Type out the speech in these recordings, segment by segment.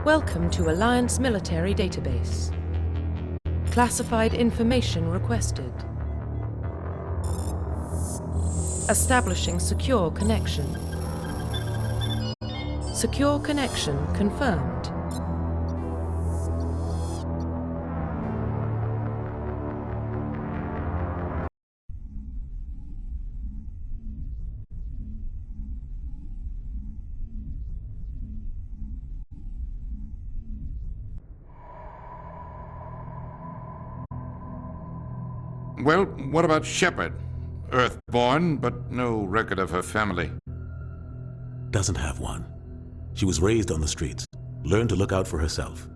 Welcome to Alliance Military Database. Classified information requested. Establishing secure connection. Secure connection confirmed. Well, what about Shepard? Earthborn, but no record of her family. Doesn't have one. She was raised on the streets, learned to look out for herself.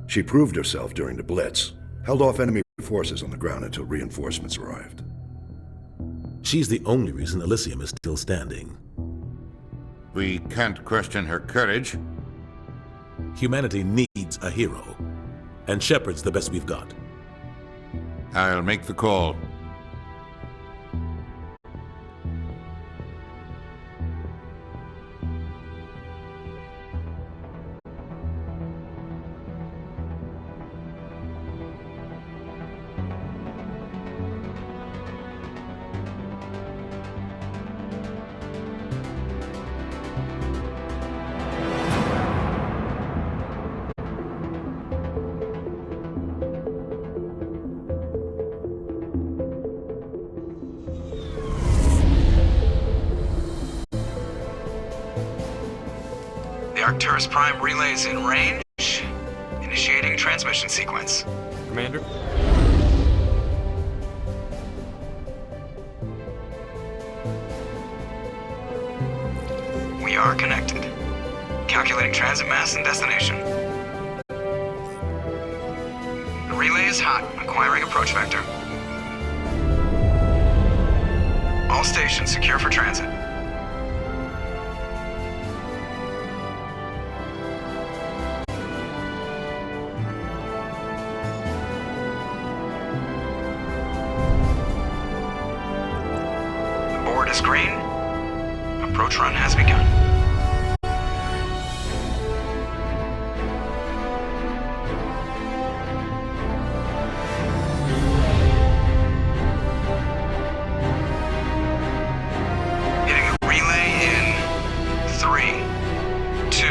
She proved herself during the Blitz, held off enemy forces on the ground until reinforcements arrived. She's the only reason Elysium is still standing. We can't question her courage. Humanity needs a hero, and Shepard's the best we've got. I'll make the call. Arcturus Prime relays in range. Initiating transmission sequence. Commander? We are connected. Calculating transit mass and destination. The relay is hot. Acquiring approach vector. All stations secure for transit. Green. Approach run has begun. Hitting the relay in 3, 2,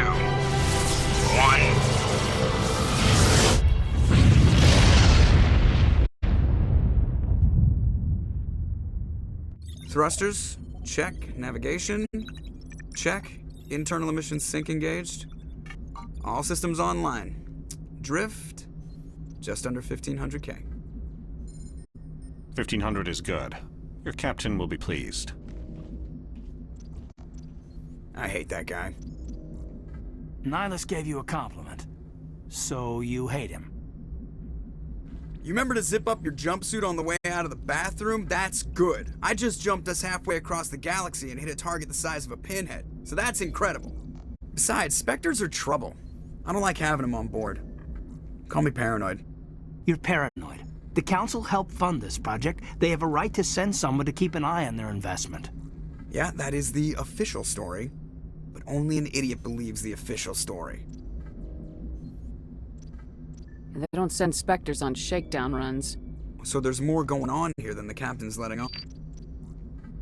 1. Thrusters. Check. Navigation. Check. Internal emissions sync engaged. All systems online. Drift. Just under 1500K. 1500 is good. Your captain will be pleased. I hate that guy. Nihlus gave you a compliment. So you hate him. You remember to zip up your jumpsuit on the way out of the bathroom? That's good. I just jumped us halfway across the galaxy and hit a target the size of a pinhead. So that's incredible. Besides, Spectres are trouble. I don't like having them on board. Call me paranoid. You're paranoid. The Council helped fund this project. They have a right to send someone to keep an eye on their investment. Yeah, that is the official story. But only an idiot believes the official story. They don't send Spectres on shakedown runs. So there's more going on here than the captain's letting on.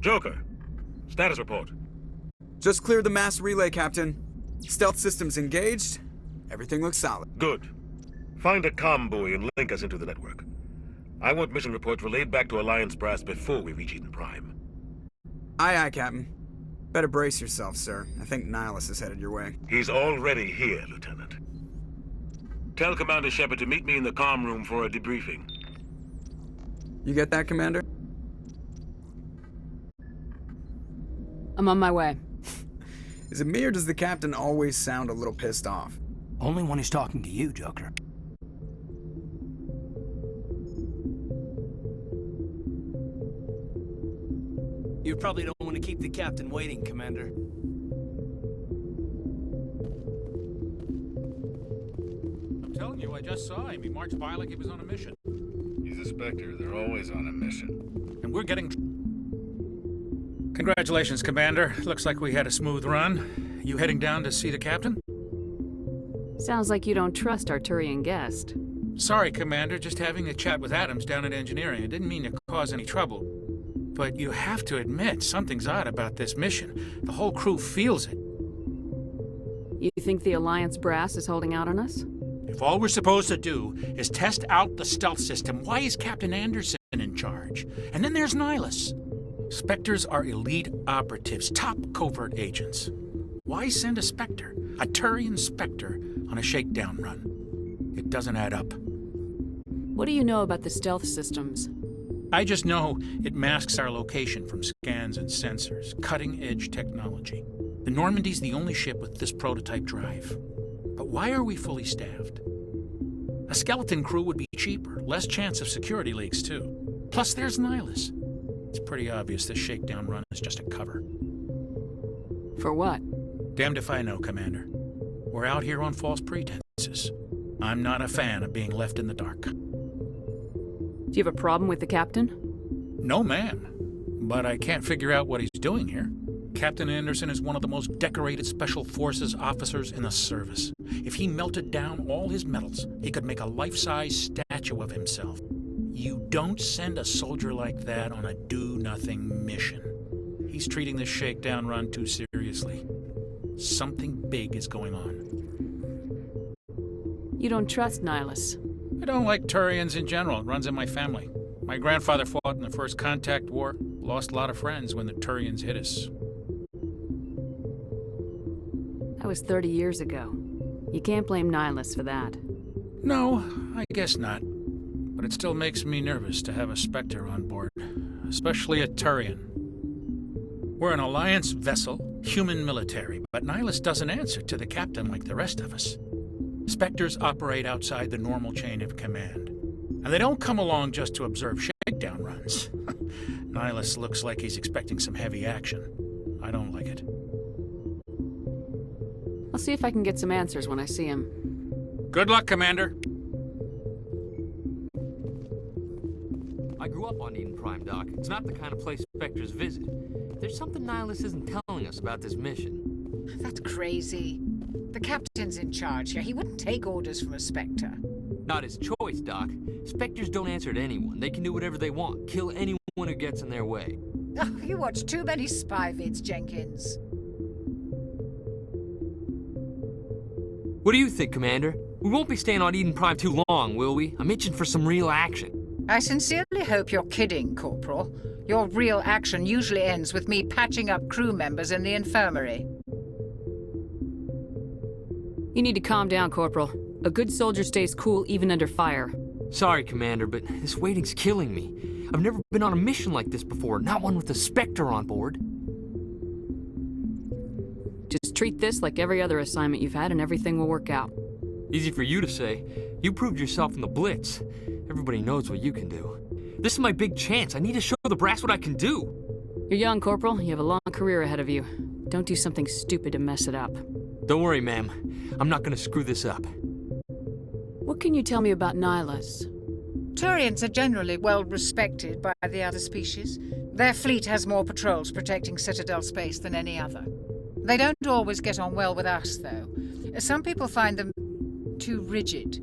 Joker, status report. Just cleared the mass relay, Captain. Stealth systems engaged. Everything looks solid. Good. Find a comm buoy and link us into the network. I want mission reports relayed back to Alliance Brass before we reach Eden Prime. Aye, aye, Captain. Better brace yourself, sir. I think Nihlus is headed your way. He's already here, Lieutenant. Tell Commander Shepard to meet me in the comm room for a debriefing. You get that, Commander? I'm on my way. Is it me or does the captain always sound a little pissed off? Only when he's talking to you, Joker. You probably don't want to keep the captain waiting, Commander. I'm telling you, I just saw him. He marched by like he was on a mission. He's a Spectre. They're always on a mission. And we're getting... Congratulations, Commander. Looks like we had a smooth run. You heading down to see the captain? Sounds like you don't trust our Turian guest. Sorry, Commander, just having a chat with Adams down at engineering. I didn't mean to cause any trouble. But you have to admit, something's odd about this mission. The whole crew feels it. You think the Alliance brass is holding out on us? If all we're supposed to do is test out the stealth system, why is Captain Anderson in charge? And then there's Nihlus. Spectres are elite operatives, top covert agents. Why send a Spectre, a Turian Spectre, on a shakedown run? It doesn't add up. What do you know about the stealth systems? I just know it masks our location from scans and sensors. Cutting-edge technology. The Normandy's the only ship with this prototype drive. But why are we fully staffed? A skeleton crew would be cheaper, less chance of security leaks, too. Plus, there's Nihlus. It's pretty obvious this shakedown run is just a cover. For what? Damned if I know, Commander. We're out here on false pretenses. I'm not a fan of being left in the dark. Do you have a problem with the captain? No, ma'am. But I can't figure out what he's doing here. Captain Anderson is one of the most decorated Special Forces officers in the service. If he melted down all his medals, he could make a life-size statue of himself. You don't send a soldier like that on a do-nothing mission. He's treating this shakedown run too seriously. Something big is going on. You don't trust Nihlus? I don't like Turians in general. It runs in my family. My grandfather fought in the First Contact War. Lost a lot of friends when the Turians hit us. That was 30 years ago. You can't blame Nihlus for that. No, I guess not. But it still makes me nervous to have a Spectre on board. Especially a Turian. We're an Alliance vessel, human military, but Nihlus doesn't answer to the captain like the rest of us. Spectres operate outside the normal chain of command. And they don't come along just to observe shakedown runs. Nihlus looks like he's expecting some heavy action. I don't like it. I'll see if I can get some answers when I see him. Good luck, Commander. I grew up on Eden Prime, Doc. It's not the kind of place Spectres visit. There's something Nihlus isn't telling us about this mission. That's crazy. The captain's in charge here. He wouldn't take orders from a Spectre. Not his choice, Doc. Spectres don't answer to anyone. They can do whatever they want. Kill anyone who gets in their way. Oh, you watch too many spy vids, Jenkins. What do you think, Commander? We won't be staying on Eden Prime too long, will we? I'm itching for some real action. I sincerely hope you're kidding, Corporal. Your real action usually ends with me patching up crew members in the infirmary. You need to calm down, Corporal. A good soldier stays cool even under fire. Sorry, Commander, but this waiting's killing me. I've never been on a mission like this before, not one with a Spectre on board. Just treat this like every other assignment you've had and everything will work out. Easy for you to say. You proved yourself in the Blitz. Everybody knows what you can do. This is my big chance. I need to show the brass what I can do. You're young, Corporal. You have a long career ahead of you. Don't do something stupid to mess it up. Don't worry, ma'am. I'm not gonna screw this up. What can you tell me about Nihlus? Turians are generally well respected by the other species. Their fleet has more patrols protecting Citadel space than any other. They don't always get on well with us, though. Some people find them too rigid.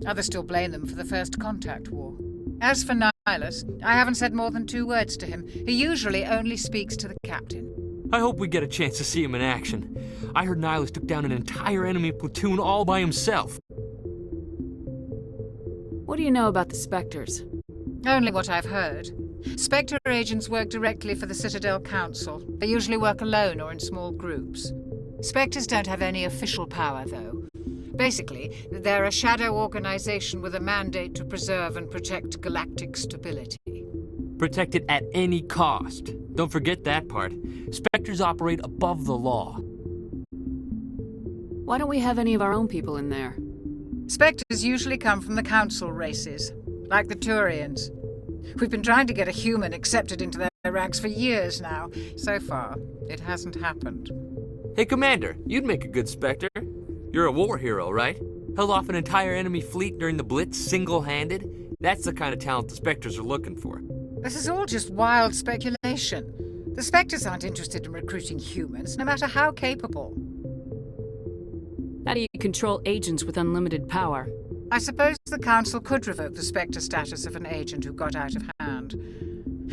Others still blame them for the First Contact War. As for Nihlus, I haven't said more than 2 words to him. He usually only speaks to the captain. I hope we get a chance to see him in action. I heard Nihlus took down an entire enemy platoon all by himself. What do you know about the Spectres? Only what I've heard. Spectre agents work directly for the Citadel Council. They usually work alone or in small groups. Spectres don't have any official power, though. Basically, they're a shadow organization with a mandate to preserve and protect galactic stability. Protect it at any cost. Don't forget that part. Spectres operate above the law. Why don't we have any of our own people in there? Spectres usually come from the Council races, like the Turians. We've been trying to get a human accepted into their ranks for years now. So far, it hasn't happened. Hey, Commander, you'd make a good Spectre. You're a war hero, right? Held off an entire enemy fleet during the Blitz single-handed? That's the kind of talent the Spectres are looking for. This is all just wild speculation. The Spectres aren't interested in recruiting humans, no matter how capable. How do you control agents with unlimited power? I suppose the Council could revoke the Spectre status of an agent who got out of hand.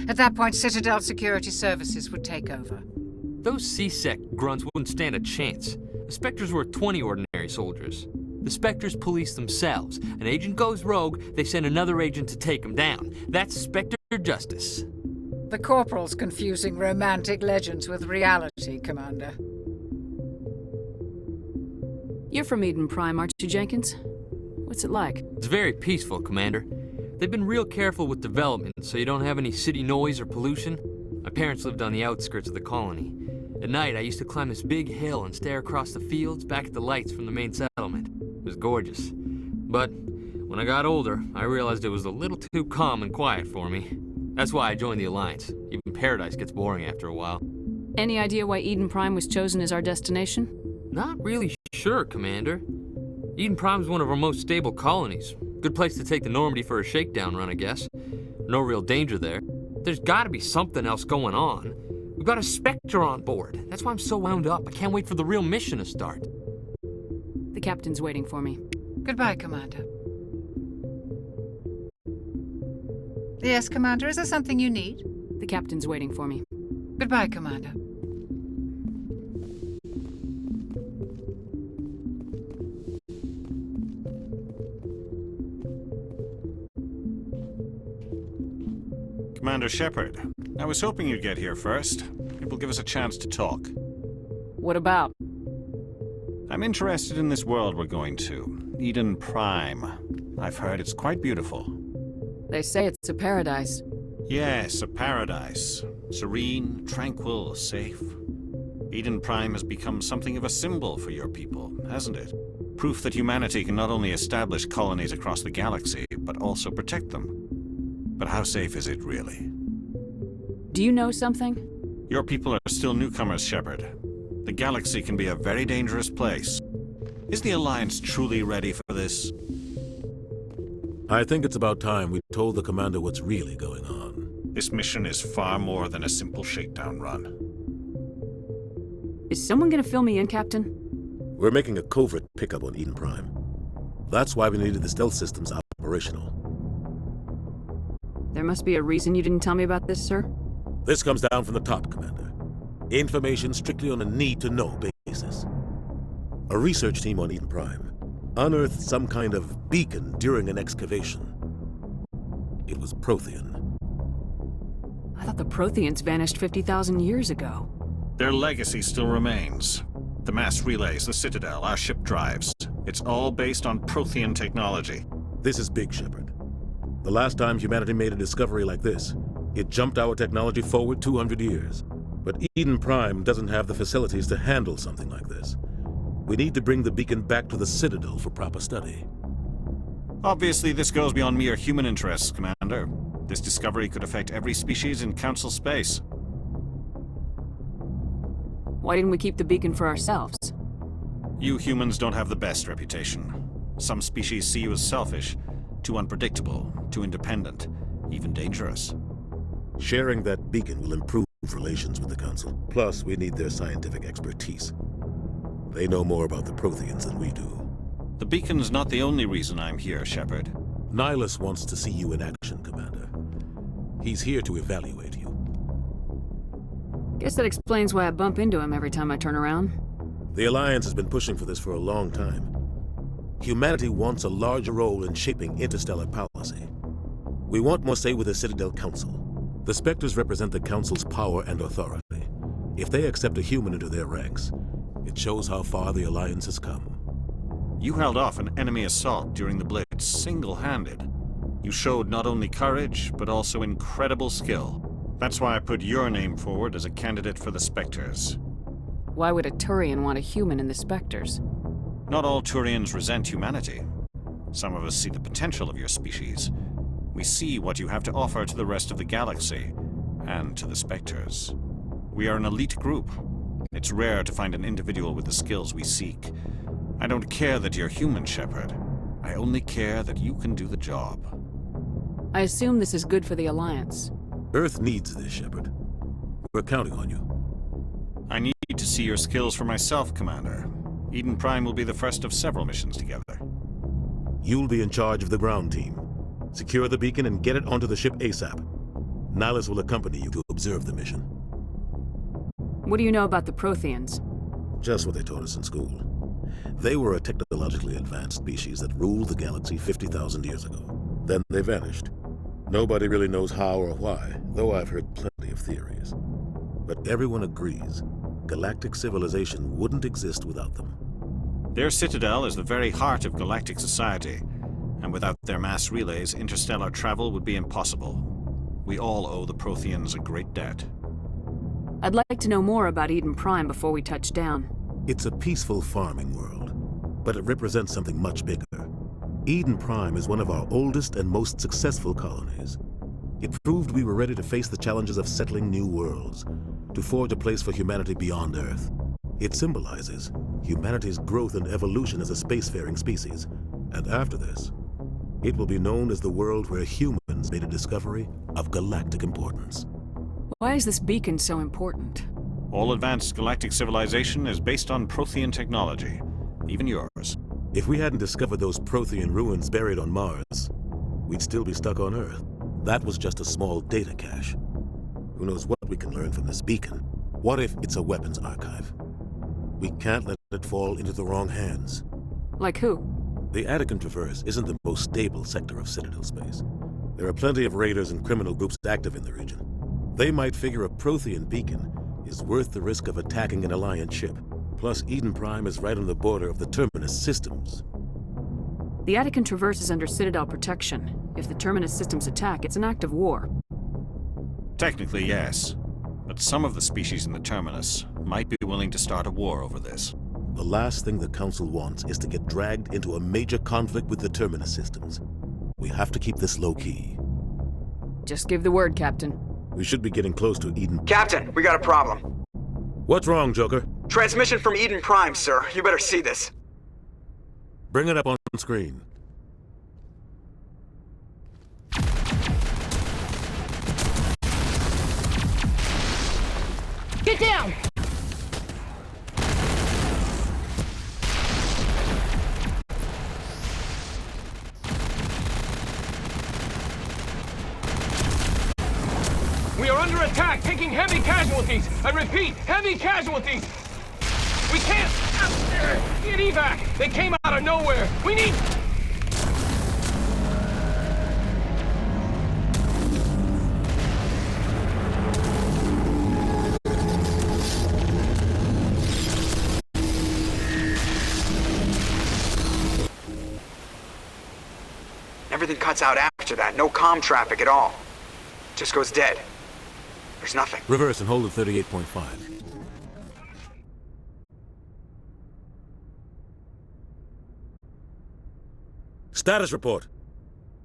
At that point, Citadel Security Services would take over. Those C-Sec grunts wouldn't stand a chance. The Spectres were 20 ordinary soldiers. The Spectres police themselves. An agent goes rogue, they send another agent to take him down. That's Spectre justice. The Corporal's confusing romantic legends with reality, Commander. You're from Eden Prime, aren't you, Jenkins? What's it like? It's very peaceful, Commander. They've been real careful with development, so you don't have any city noise or pollution. My parents lived on the outskirts of the colony. At night, I used to climb this big hill and stare across the fields back at the lights from the main settlement. It was gorgeous. But when I got older, I realized it was a little too calm and quiet for me. That's why I joined the Alliance. Even Paradise gets boring after a while. Any idea why Eden Prime was chosen as our destination? Not really sure, Commander. Eden Prime's one of our most stable colonies. Good place to take the Normandy for a shakedown run, I guess. No real danger there. There's gotta be something else going on. We've got a Spectre on board. That's why I'm so wound up. I can't wait for the real mission to start. The captain's waiting for me. Goodbye, Commander. Yes, Commander, is there something you need? The captain's waiting for me. Goodbye, Commander. Commander Shepard, I was hoping you'd get here first. It will give us a chance to talk. What about? I'm interested in this world we're going to, Eden Prime. I've heard it's quite beautiful. They say it's a paradise. Yes, a paradise. Serene, tranquil, safe. Eden Prime has become something of a symbol for your people, hasn't it? Proof that humanity can not only establish colonies across the galaxy, but also protect them. But how safe is it, really? Do you know something? Your people are still newcomers, Shepard. The galaxy can be a very dangerous place. Is the Alliance truly ready for this? I think it's about time we told the commander what's really going on. This mission is far more than a simple shakedown run. Is someone gonna fill me in, Captain? We're making a covert pickup on Eden Prime. That's why we needed the stealth systems operational. There must be a reason you didn't tell me about this, sir? This comes down from the top, Commander. Information strictly on a need-to-know basis. A research team on Eden Prime unearthed some kind of beacon during an excavation. It was Prothean. I thought the Protheans vanished 50,000 years ago. Their legacy still remains. The mass relays, the Citadel, our ship drives. It's all based on Prothean technology. This is big, Shepard. The last time humanity made a discovery like this, it jumped our technology forward 200 years. But Eden Prime doesn't have the facilities to handle something like this. We need to bring the beacon back to the Citadel for proper study. Obviously, this goes beyond mere human interests, Commander. This discovery could affect every species in Council space. Why didn't we keep the beacon for ourselves? You humans don't have the best reputation. Some species see you as selfish, too unpredictable, too independent, even dangerous. Sharing that beacon will improve relations with the Council. Plus, we need their scientific expertise. They know more about the Protheans than we do. The beacon's not the only reason I'm here, Shepard. Nihlus wants to see you in action, Commander. He's here to evaluate you. Guess that explains why I bump into him every time I turn around. The Alliance has been pushing for this for a long time. Humanity wants a larger role in shaping interstellar policy. We want more say with the Citadel Council. The Spectres represent the Council's power and authority. If they accept a human into their ranks, it shows how far the Alliance has come. You held off an enemy assault during the Blitz single-handed. You showed not only courage, but also incredible skill. That's why I put your name forward as a candidate for the Spectres. Why would a Turian want a human in the Spectres? Not all Turians resent humanity. Some of us see the potential of your species. We see what you have to offer to the rest of the galaxy, and to the Spectres. We are an elite group. It's rare to find an individual with the skills we seek. I don't care that you're human, Shepard. I only care that you can do the job. I assume this is good for the Alliance. Earth needs this, Shepard. We're counting on you. I need to see your skills for myself, Commander. Eden Prime will be the first of several missions together. You'll be in charge of the ground team. Secure the beacon and get it onto the ship ASAP. Nihlus will accompany you to observe the mission. What do you know about the Protheans? Just what they taught us in school. They were a technologically advanced species that ruled the galaxy 50,000 years ago. Then they vanished. Nobody really knows how or why, though I've heard plenty of theories. But everyone agrees galactic civilization wouldn't exist without them. Their citadel is the very heart of galactic society, and without their mass relays, interstellar travel would be impossible. We all owe the Protheans a great debt. I'd like to know more about Eden Prime before we touch down. It's a peaceful farming world, but it represents something much bigger. Eden Prime is one of our oldest and most successful colonies. It proved we were ready to face the challenges of settling new worlds, to forge a place for humanity beyond Earth. It symbolizes humanity's growth and evolution as a spacefaring species, and after this, it will be known as the world where humans made a discovery of galactic importance. Why is this beacon so important? All advanced galactic civilization is based on Prothean technology, even yours. If we hadn't discovered those Prothean ruins buried on Mars, we'd still be stuck on Earth. That was just a small data cache. Who knows what we can learn from this beacon? What if it's a weapons archive? We can't let it fall into the wrong hands. Like who? The Adept Traverse isn't the most stable sector of Citadel space. There are plenty of raiders and criminal groups active in the region. They might figure a Prothean beacon is worth the risk of attacking an Alliance ship. Plus, Eden Prime is right on the border of the Terminus systems. The Adept Traverse is under Citadel protection. If the Terminus systems attack, it's an act of war. Technically, yes. But some of the species in the Terminus might be willing to start a war over this. The last thing the Council wants is to get dragged into a major conflict with the Terminus systems. We have to keep this low-key. Just give the word, Captain. We should be getting close to Eden. Captain, we got a problem. What's wrong, Joker? Transmission from Eden Prime, sir. You better see this. Bring it up on screen. Get down! We are under attack, taking heavy casualties. I repeat, heavy casualties. We can't get evac. They came out of nowhere. We need... Everything cuts out after that. No comm traffic at all. Just goes dead. There's nothing. Reverse and hold at 38.5. Status report.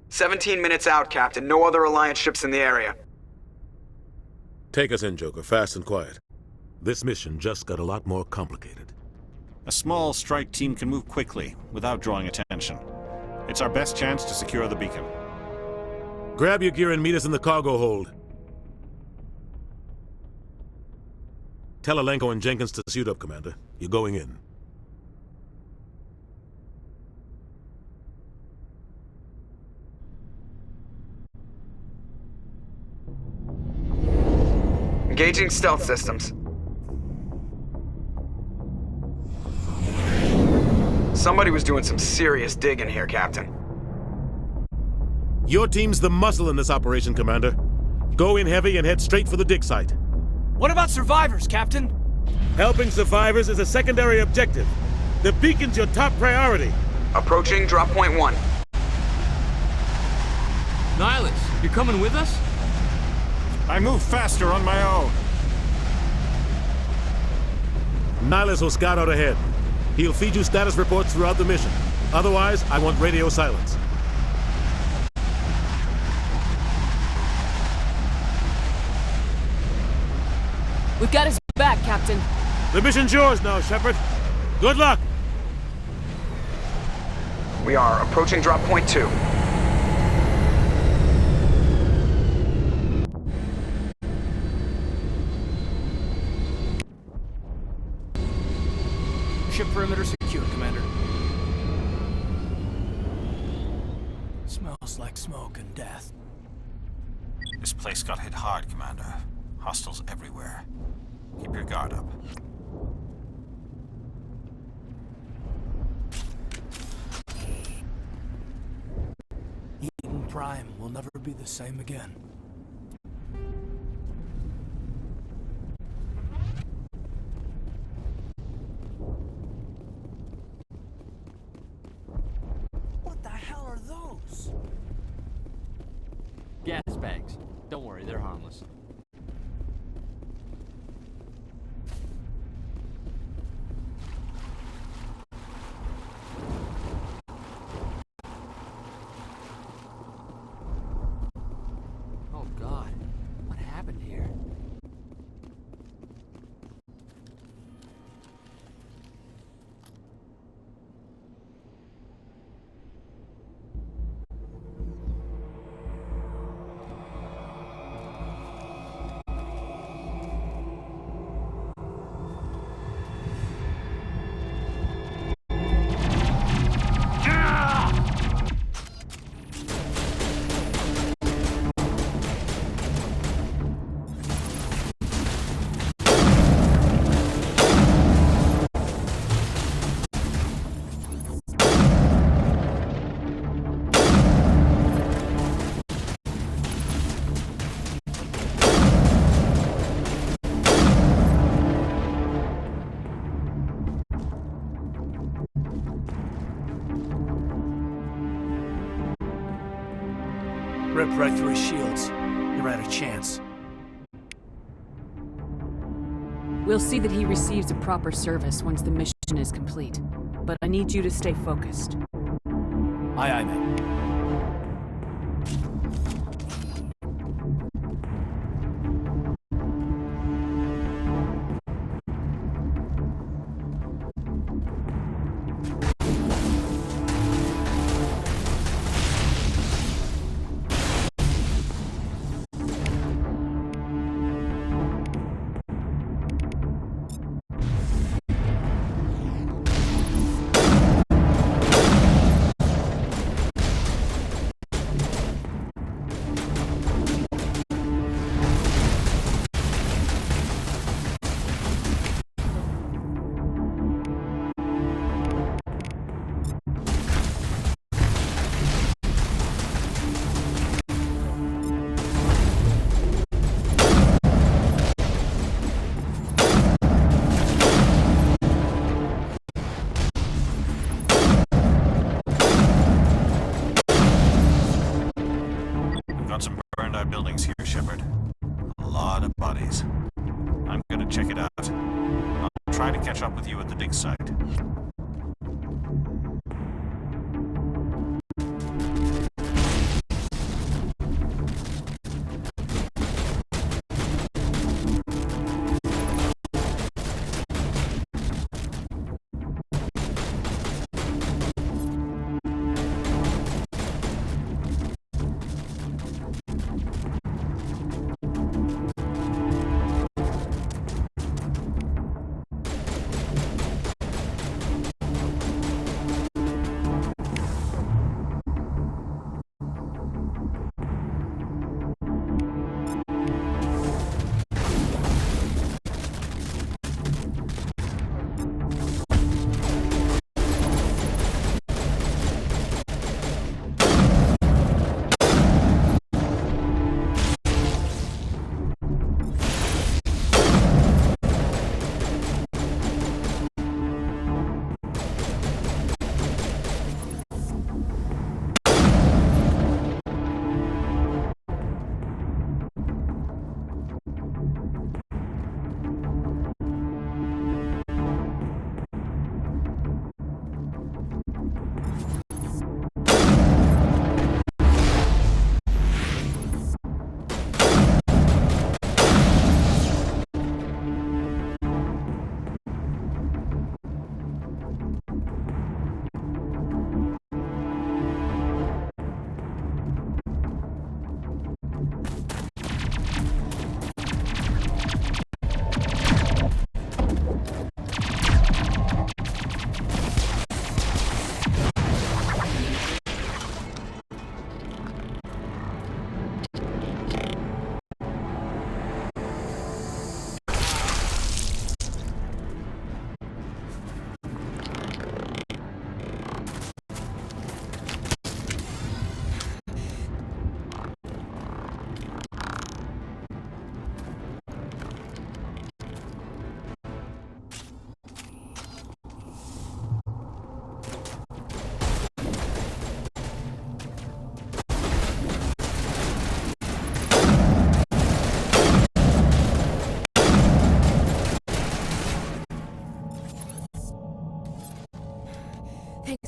17 minutes out, Captain. No other Alliance ships in the area. Take us in, Joker, fast and quiet. This mission just got a lot more complicated. A small strike team can move quickly, without drawing attention. It's our best chance to secure the beacon. Grab your gear and meet us in the cargo hold. Tell Alenko and Jenkins to suit up, Commander. You're going in. Engaging stealth systems. Somebody was doing some serious digging here, Captain. Your team's the muscle in this operation, Commander. Go in heavy and head straight for the dig site. What about survivors, Captain? Helping survivors is a secondary objective. The beacon's your top priority. Approaching drop point 1. Nihlus, you're coming with us? I move faster on my own. Nihlus will scout out ahead. He'll feed you status reports throughout the mission. Otherwise, I want radio silence. We've got his back, Captain. The mission's yours now, Shepard. Good luck! We are approaching drop point 2. Ship perimeter secure. secure, Commander. Smells like smoke and death. This place got hit hard, Commander. Hostiles everywhere. Keep your guard up. Eden Prime will never be the same again. What the hell are those? Gas bags. Don't worry, they're harmless. Oh God, what happened here? Rip right through his shields. You're out of chance. We'll see that he receives a proper service once the mission is complete. But I need you to stay focused. Aye, aye, ma'am. Buildings here, Shepard. A lot of bodies. I'm gonna check it out. I'll try to catch up with you at the dig site.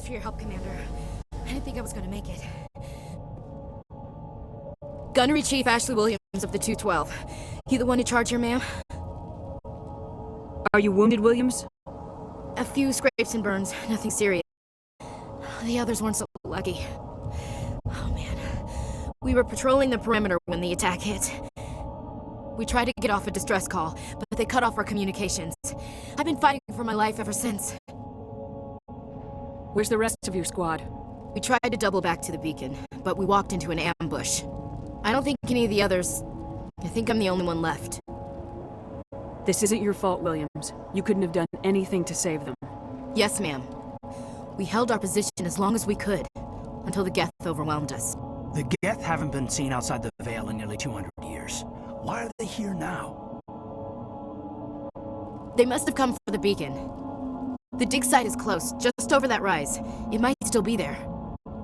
for your help, Commander. I didn't think I was gonna make it. Gunnery Chief Ashley Williams of the 212. You the one in charge here, ma'am? Are you wounded, Williams? A few scrapes and burns, nothing serious. The others weren't so lucky. Oh man. We were patrolling the perimeter when the attack hit. We tried to get off a distress call, but they cut off our communications. I've been fighting for my life ever since. Where's the rest of your squad? We tried to double back to the beacon, but we walked into an ambush. I don't think any of the others... I think I'm the only one left. This isn't your fault, Williams. You couldn't have done anything to save them. Yes, ma'am. We held our position as long as we could, until the Geth overwhelmed us. The Geth haven't been seen outside the Veil in nearly 200 years. Why are they here now? They must have come for the beacon. The dig site is close, just over that rise. It might still be there.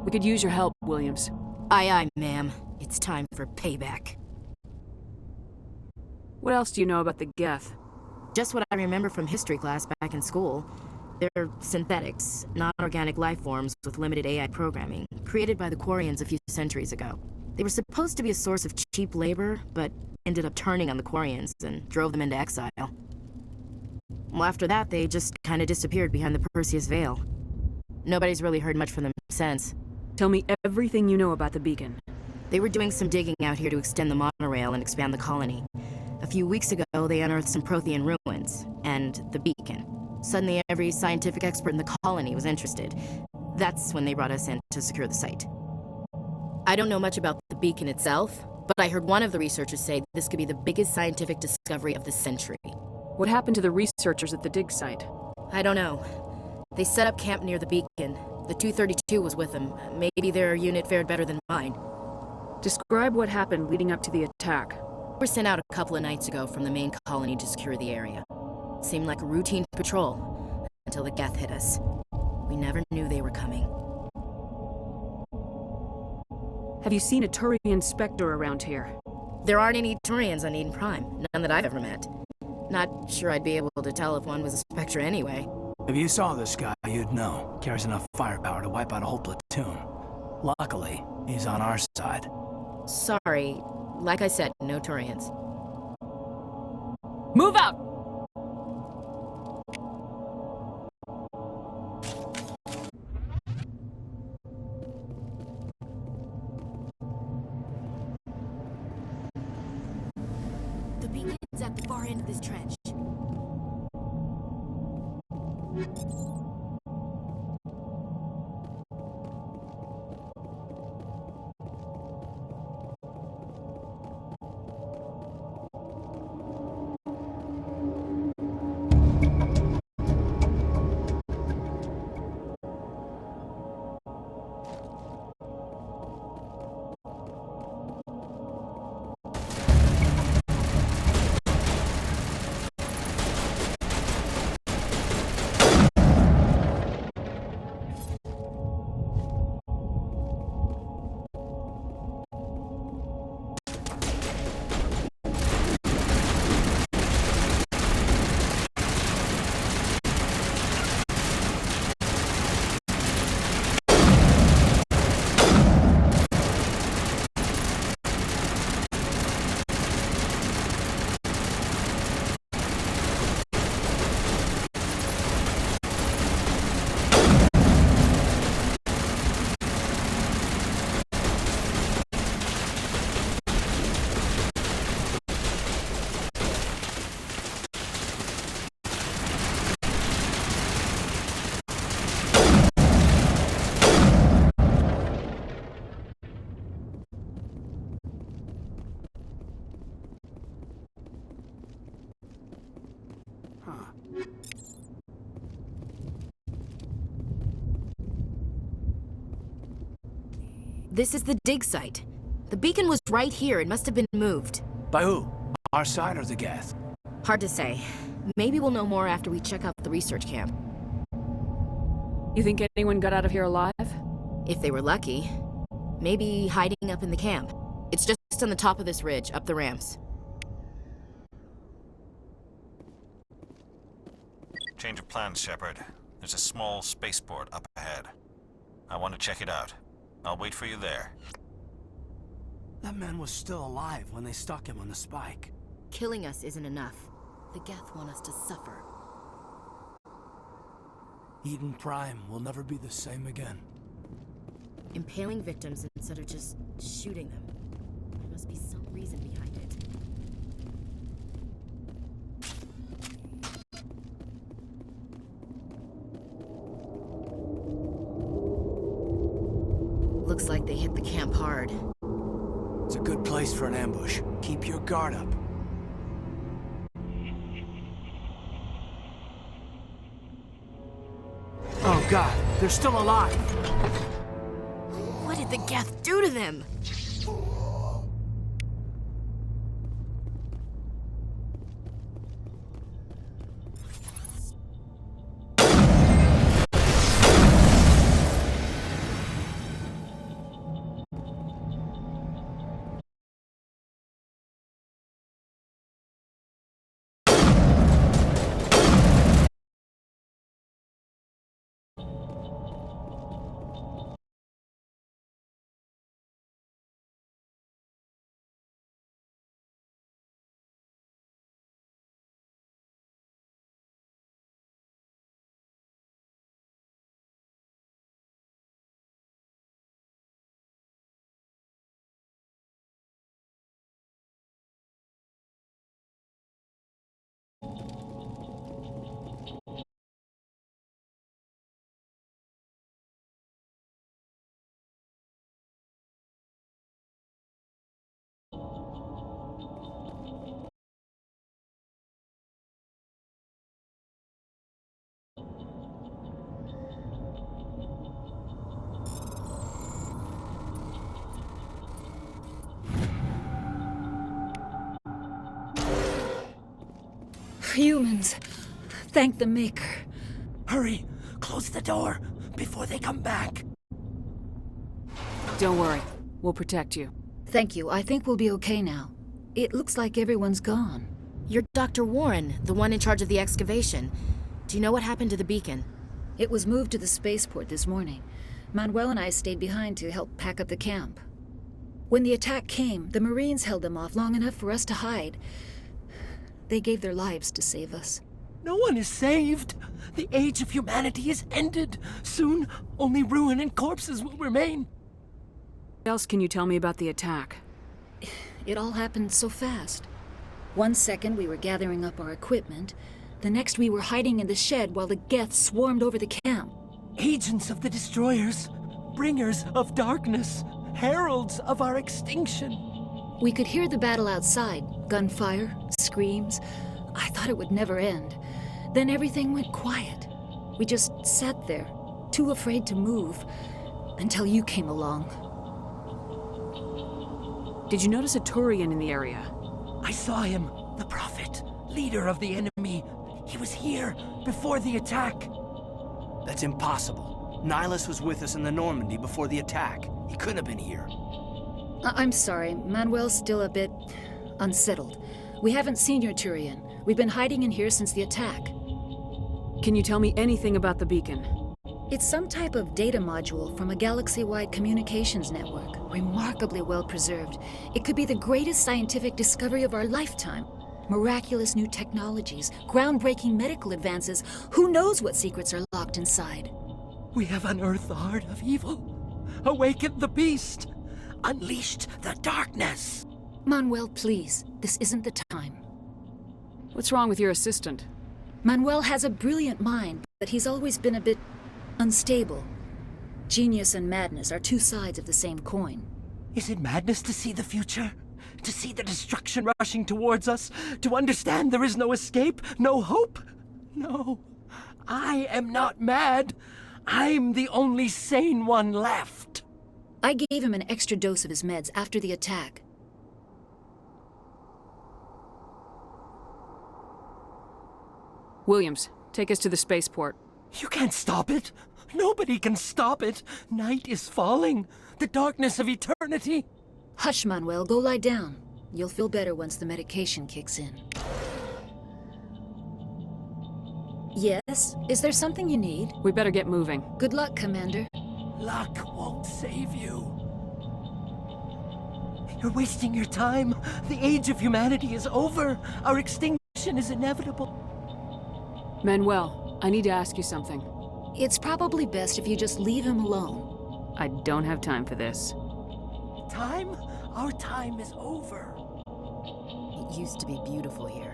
We could use your help, Williams. Aye, aye, ma'am. It's time for payback. What else do you know about the Geth? Just what I remember from history class back in school. They're synthetics, non-organic life forms with limited AI programming, created by the Quarians a few centuries ago. They were supposed to be a source of cheap labor, but ended up turning on the Quarians and drove them into exile. Well, after that, they just kind of disappeared behind the Perseus Veil. Nobody's really heard much from them since. Tell me everything you know about the beacon. They were doing some digging out here to extend the monorail and expand the colony. A few weeks ago, they unearthed some Prothean ruins, and the beacon. Suddenly, every scientific expert in the colony was interested. That's when they brought us in to secure the site. I don't know much about the beacon itself, but I heard one of the researchers say this could be the biggest scientific discovery of the century. What happened to the researchers at the dig site? I don't know. They set up camp near the beacon. The 232 was with them. Maybe their unit fared better than mine. Describe what happened leading up to the attack. We were sent out a couple of nights ago from the main colony to secure the area. Seemed like a routine patrol, until the Geth hit us. We never knew they were coming. Have you seen a Turian Spectre around here? There aren't any Turians on Eden Prime, none that I've ever met. Not sure I'd be able to tell if one was a Spectre anyway. If you saw this guy, you'd know. Carries enough firepower to wipe out a whole platoon. Luckily, he's on our side. Sorry. Like I said, no Turians. Move out! The beacon's at the far end of this trench. This is the dig site. The beacon was right here. It must have been moved. By who? Our side or the Geth? Hard to say. Maybe we'll know more after we check out the research camp. You think anyone got out of here alive? If they were lucky. Maybe hiding up in the camp. It's just on the top of this ridge, up the ramps. Change of plans, Shepard. There's a small spaceport up ahead. I want to check it out. I'll wait for you there. That man was still alive when they stuck him on the spike. Killing us isn't enough. The Geth want us to suffer. Eden Prime will never be the same again. Impaling victims instead of just shooting them. There must be some reason behind it. Looks like they hit the camp hard. It's a good place for an ambush. Keep your guard up. Oh god, they're still alive! What did the Geth do to them? Humans. Thank the Maker. Hurry! Close the door before they come back. Don't worry. We'll protect you. Thank you. I think we'll be okay now. It looks like everyone's gone. You're Dr. Warren, the one in charge of the excavation. Do you know what happened to the beacon? It was moved to the Spaceport this morning. Manuel and I stayed behind to help pack up the camp. When the attack came, the Marines held them off long enough for us to hide. They gave their lives to save us. No one is saved. The age of humanity is ended. Soon, only ruin and corpses will remain. What else can you tell me about the attack? It all happened so fast. 1 second we were gathering up our equipment. The next we were hiding in the shed while the Geth swarmed over the camp. Agents of the Destroyers. Bringers of darkness. Heralds of our extinction. We could hear the battle outside. Gunfire, screams. I thought it would never end. Then everything went quiet. We just sat there, too afraid to move, until you came along. Did you notice a Turian in the area? I saw him, the Prophet, leader of the enemy. He was here before the attack. That's impossible. Nihlus was with us in the Normandy before the attack. He couldn't have been here. I'm sorry, Manuel's still a bit unsettled. We haven't seen your Turian. We've been hiding in here since the attack. Can you tell me anything about the beacon? It's some type of data module from a galaxy-wide communications network, remarkably well preserved. It could be the greatest scientific discovery of our lifetime. Miraculous new technologies, groundbreaking medical advances. Who knows what secrets are locked inside? We have unearthed the heart of evil, awakened the beast, unleashed the darkness. Manuel, please, this isn't the time. What's wrong with your assistant? Manuel has a brilliant mind, but he's always been a bit unstable. Genius and madness are two sides of the same coin. Is it madness to see the future? To see the destruction rushing towards us? To understand there is no escape, no hope? No, I am not mad. I'm the only sane one left. I gave him an extra dose of his meds after the attack. Williams, take us to the spaceport. You can't stop it. Nobody can stop it. Night is falling. The darkness of eternity. Hush, Manuel. Go lie down. You'll feel better once the medication kicks in. Yes? Is there something you need? We better get moving. Good luck, Commander. Luck won't save you. You're wasting your time. The age of humanity is over. Our extinction is inevitable. Manuel, I need to ask you something. It's probably best if you just leave him alone. I don't have time for this. Time? Our time is over. It used to be beautiful here.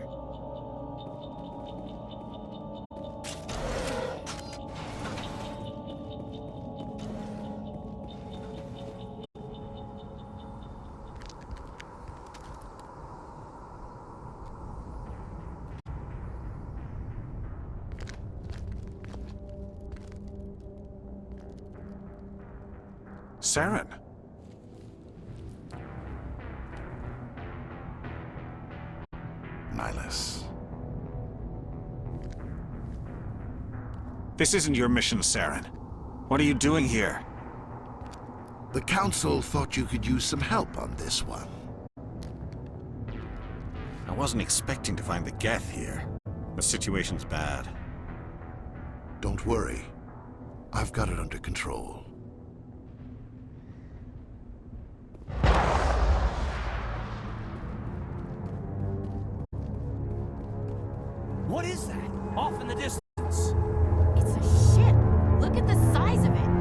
Saren. Nihlus. This isn't your mission, Saren. What are you doing here? The Council thought you could use some help on this one. I wasn't expecting to find the Geth here. The situation's bad. Don't worry. I've got it under control. What is that? Off in the distance. It's a ship. Look at the size of it.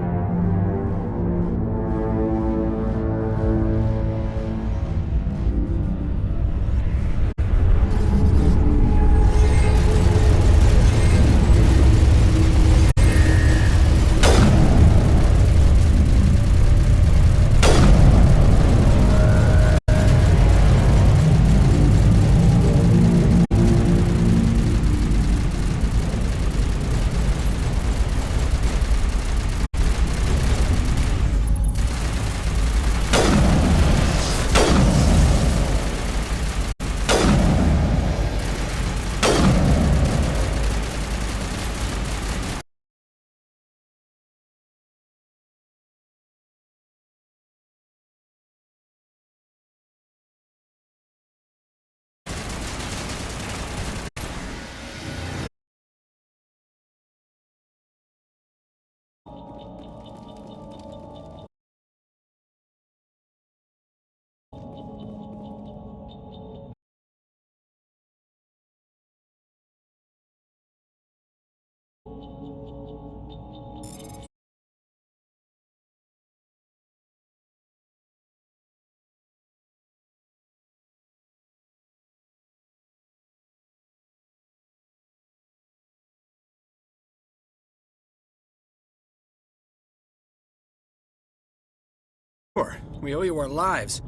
Sure, we owe you our lives.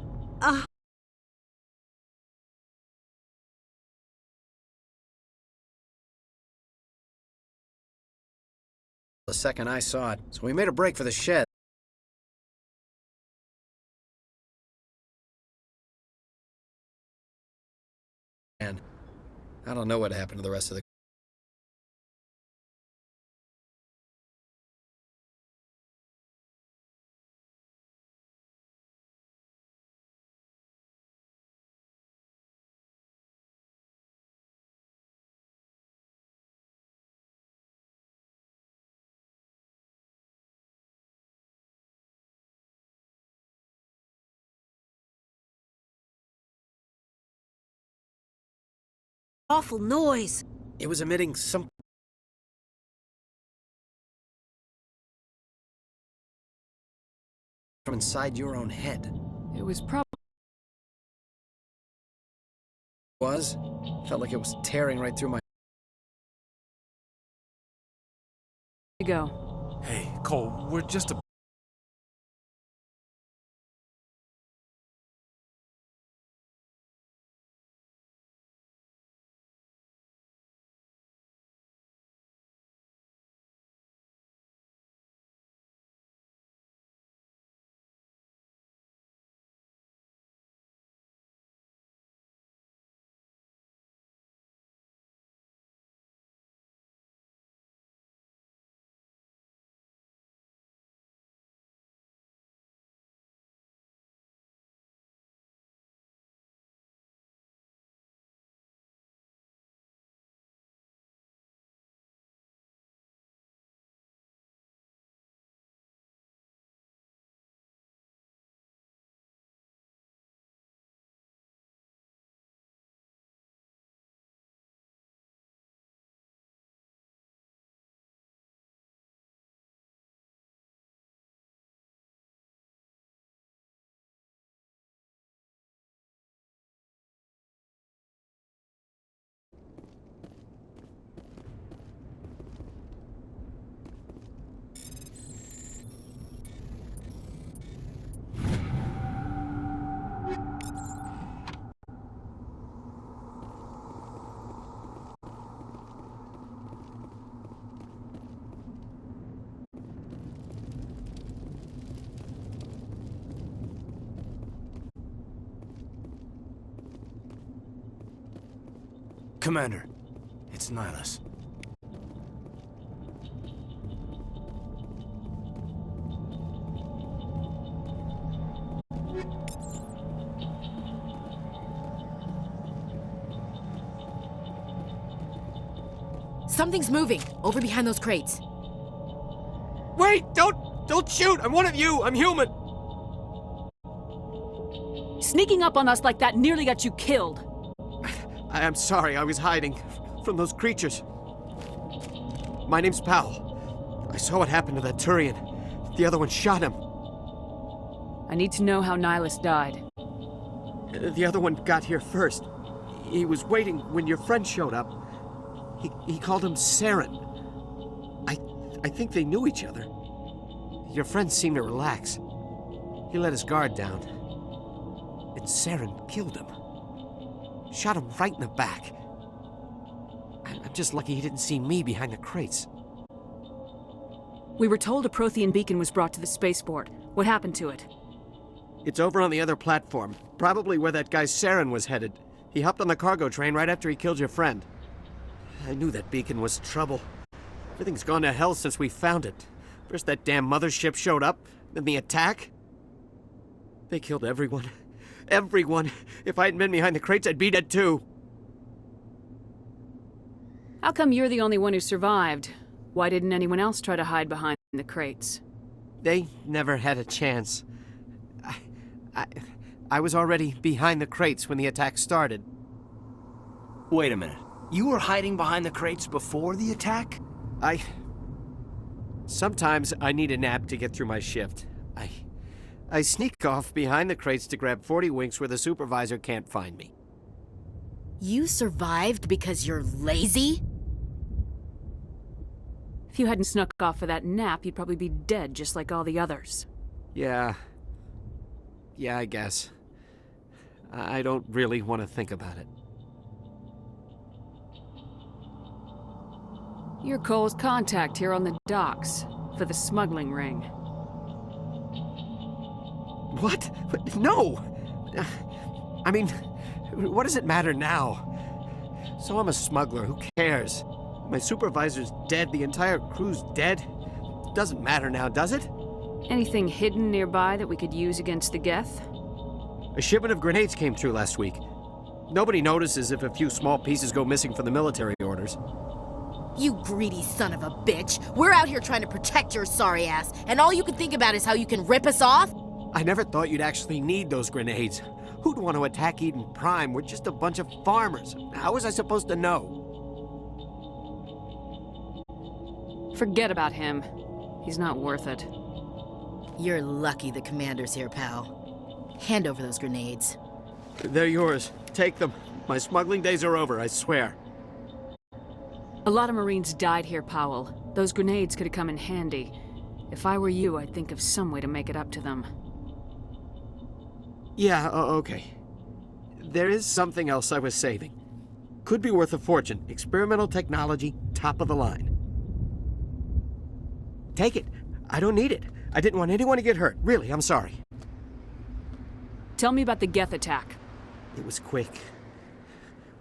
The second I saw it, so we made a break for the shed. And I don't know what happened to the rest of the awful noise. It was emitting some... from inside your own head. It was probably... Was? Felt like it was tearing right through my... Go. Hey, Cole, we're just a... Commander. It's Nihlus. Something's moving, over behind those crates. Wait! Don't shoot! I'm one of you! I'm human! Sneaking up on us like that nearly got you killed. I'm sorry, I was hiding from those creatures. My name's Powell. I saw what happened to that Turian. The other one shot him. I need to know how Nihlus died. The other one got here first. He was waiting when your friend showed up. He called him Saren. I think they knew each other. Your friend seemed to relax. He let his guard down. And Saren killed him. Shot him right in the back. I'm just lucky he didn't see me behind the crates. We were told a Prothean beacon was brought to the spaceport. What happened to it? It's over on the other platform. Probably where that guy Saren was headed. He hopped on the cargo train right after he killed your friend. I knew that beacon was trouble. Everything's gone to hell since we found it. First that damn mothership showed up, then the attack. They killed everyone. Everyone. If I hadn't been behind the crates, I'd be dead too. How come you're the only one who survived? Why didn't anyone else try to hide behind the crates? They never had a chance. I was already behind the crates when the attack started. Wait a minute. You were hiding behind the crates before the attack? Sometimes I need a nap to get through my shift. I sneak off behind the crates to grab 40 winks where the supervisor can't find me. You survived because you're lazy? If you hadn't snuck off for that nap, you'd probably be dead just like all the others. Yeah, I guess. I don't really want to think about it. You're Cole's contact here on the docks for the smuggling ring. What? No! I mean, what does it matter now? So I'm a smuggler, who cares? My supervisor's dead, the entire crew's dead. Doesn't matter now, does it? Anything hidden nearby that we could use against the Geth? A shipment of grenades came through last week. Nobody notices if a few small pieces go missing from the military orders. You greedy son of a bitch! We're out here trying to protect your sorry ass, and all you can think about is how you can rip us off? I never thought you'd actually need those grenades. Who'd want to attack Eden Prime? We're just a bunch of farmers. How was I supposed to know? Forget about him. He's not worth it. You're lucky the commander's here, pal. Hand over those grenades. They're yours. Take them. My smuggling days are over, I swear. A lot of Marines died here, Powell. Those grenades could have come in handy. If I were you, I'd think of some way to make it up to them. Yeah, okay. There is something else I was saving. Could be worth a fortune. Experimental technology, top of the line. Take it. I don't need it. I didn't want anyone to get hurt. Really, I'm sorry. Tell me about the Geth attack. It was quick.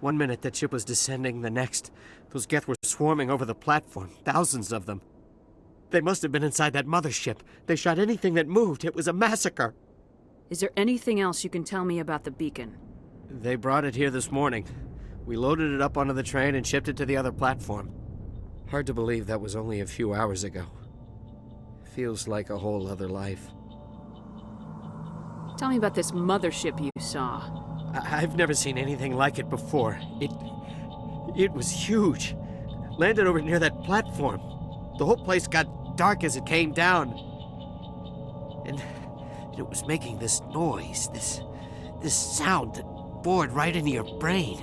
1 minute that ship was descending, the next, those Geth were swarming over the platform. Thousands of them. They must have been inside that mothership. They shot anything that moved. It was a massacre. Is there anything else you can tell me about the beacon? They brought it here this morning. We loaded it up onto the train and shipped it to the other platform. Hard to believe that was only a few hours ago. Feels like a whole other life. Tell me about this mothership you saw. I've never seen anything like it before. It was huge. Landed over near that platform. The whole place got dark as it came down. And it was making this noise, this sound that bored right into your brain.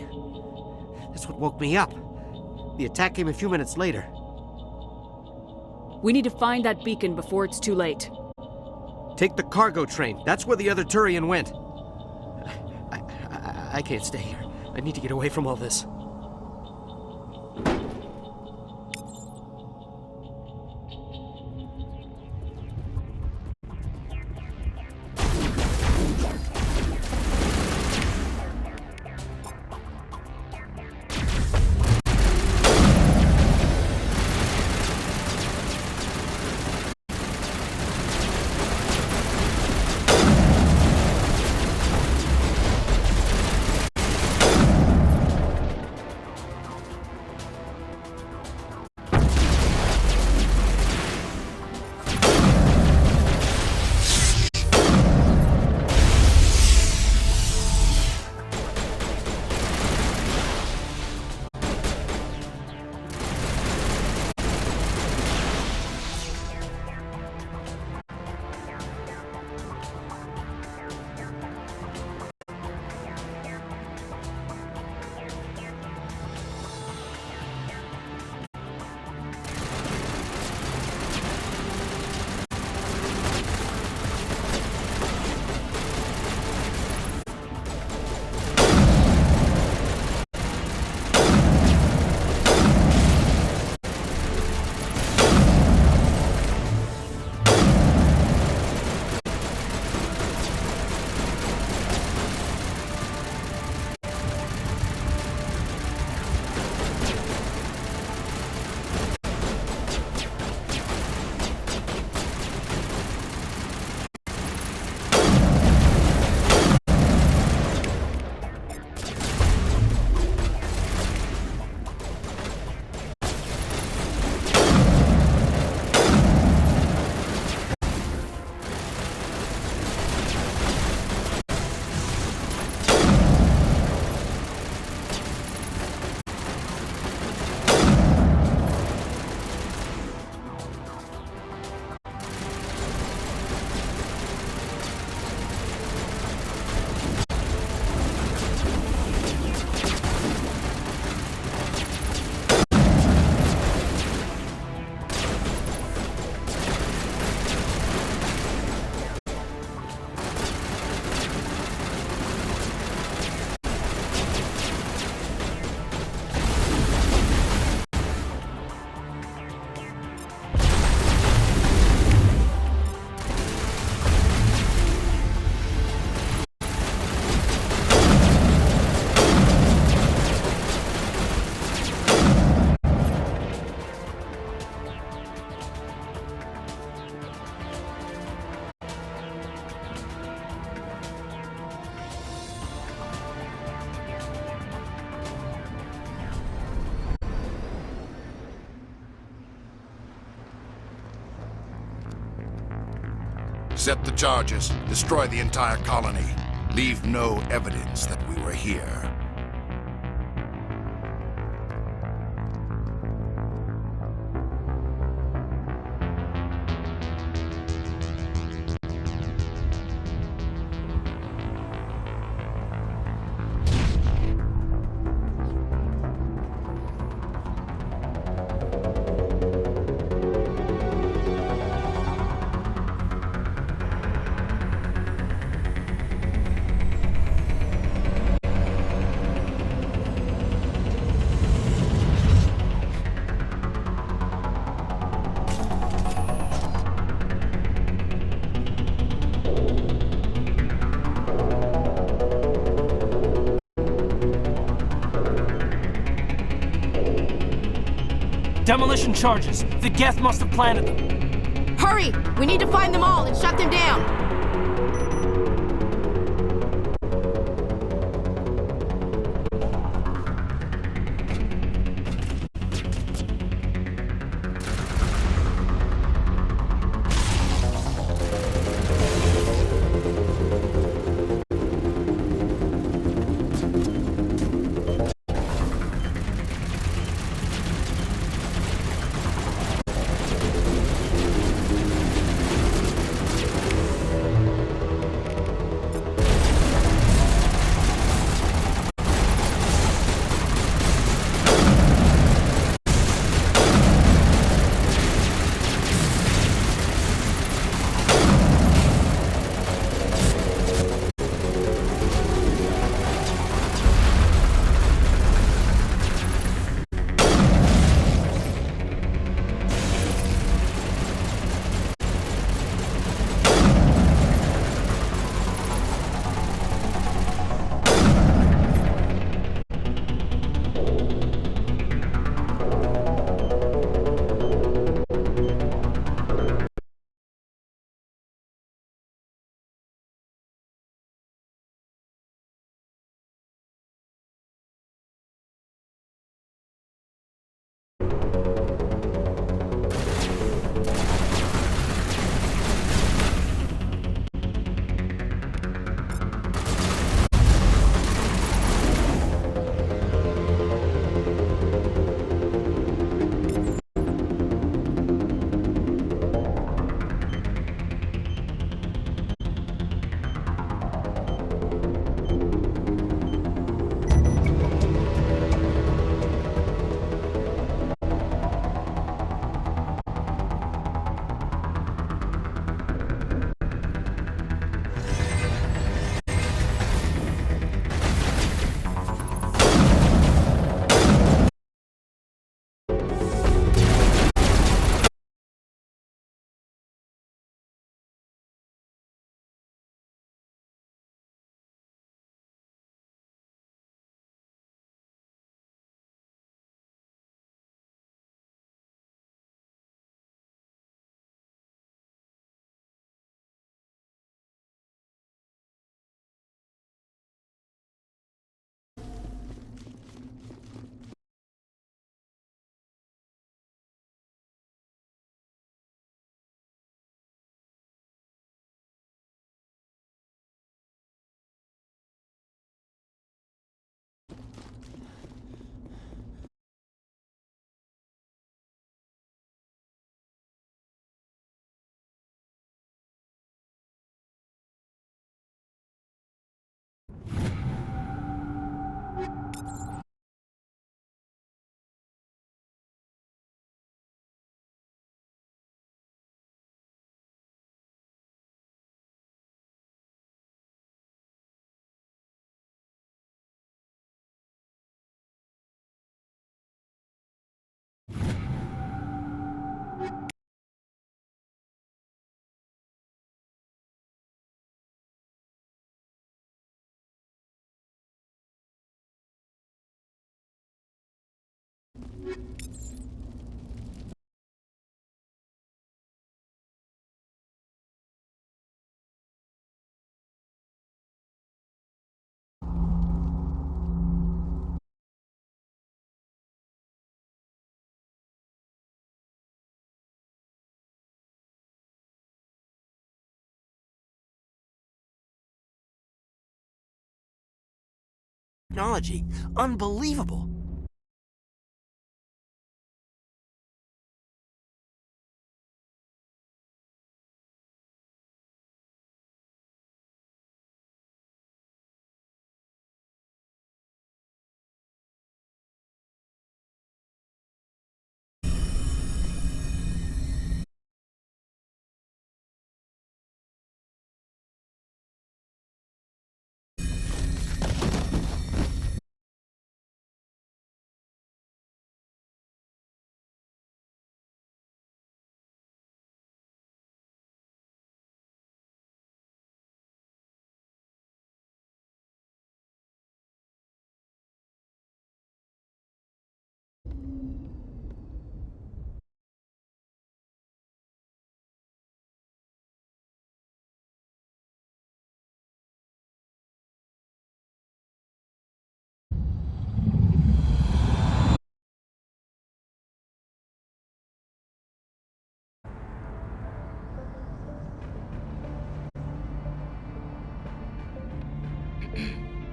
That's what woke me up. The attack came a few minutes later. We need to find that beacon before it's too late. Take the cargo train. That's where the other Turian went. I can't stay here. I need to get away from all this. Set the charges. Destroy the entire colony. Leave no evidence that we were here. Demolition charges. The Geth must have planted them. Hurry! We need to find them all and shut them down! technology. Unbelievable.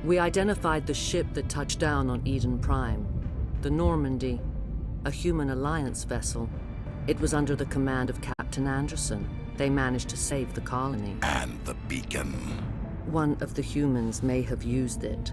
We identified the ship that touched down on Eden Prime. The Normandy, a human alliance vessel. It was under the command of Captain Anderson. They managed to save the colony. And the beacon. One of the humans may have used it.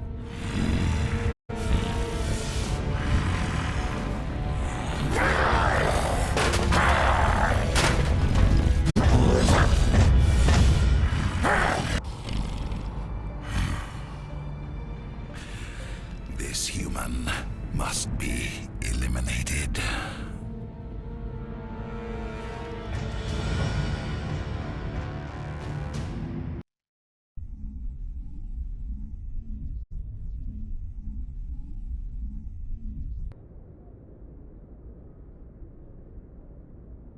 This human must be eliminated.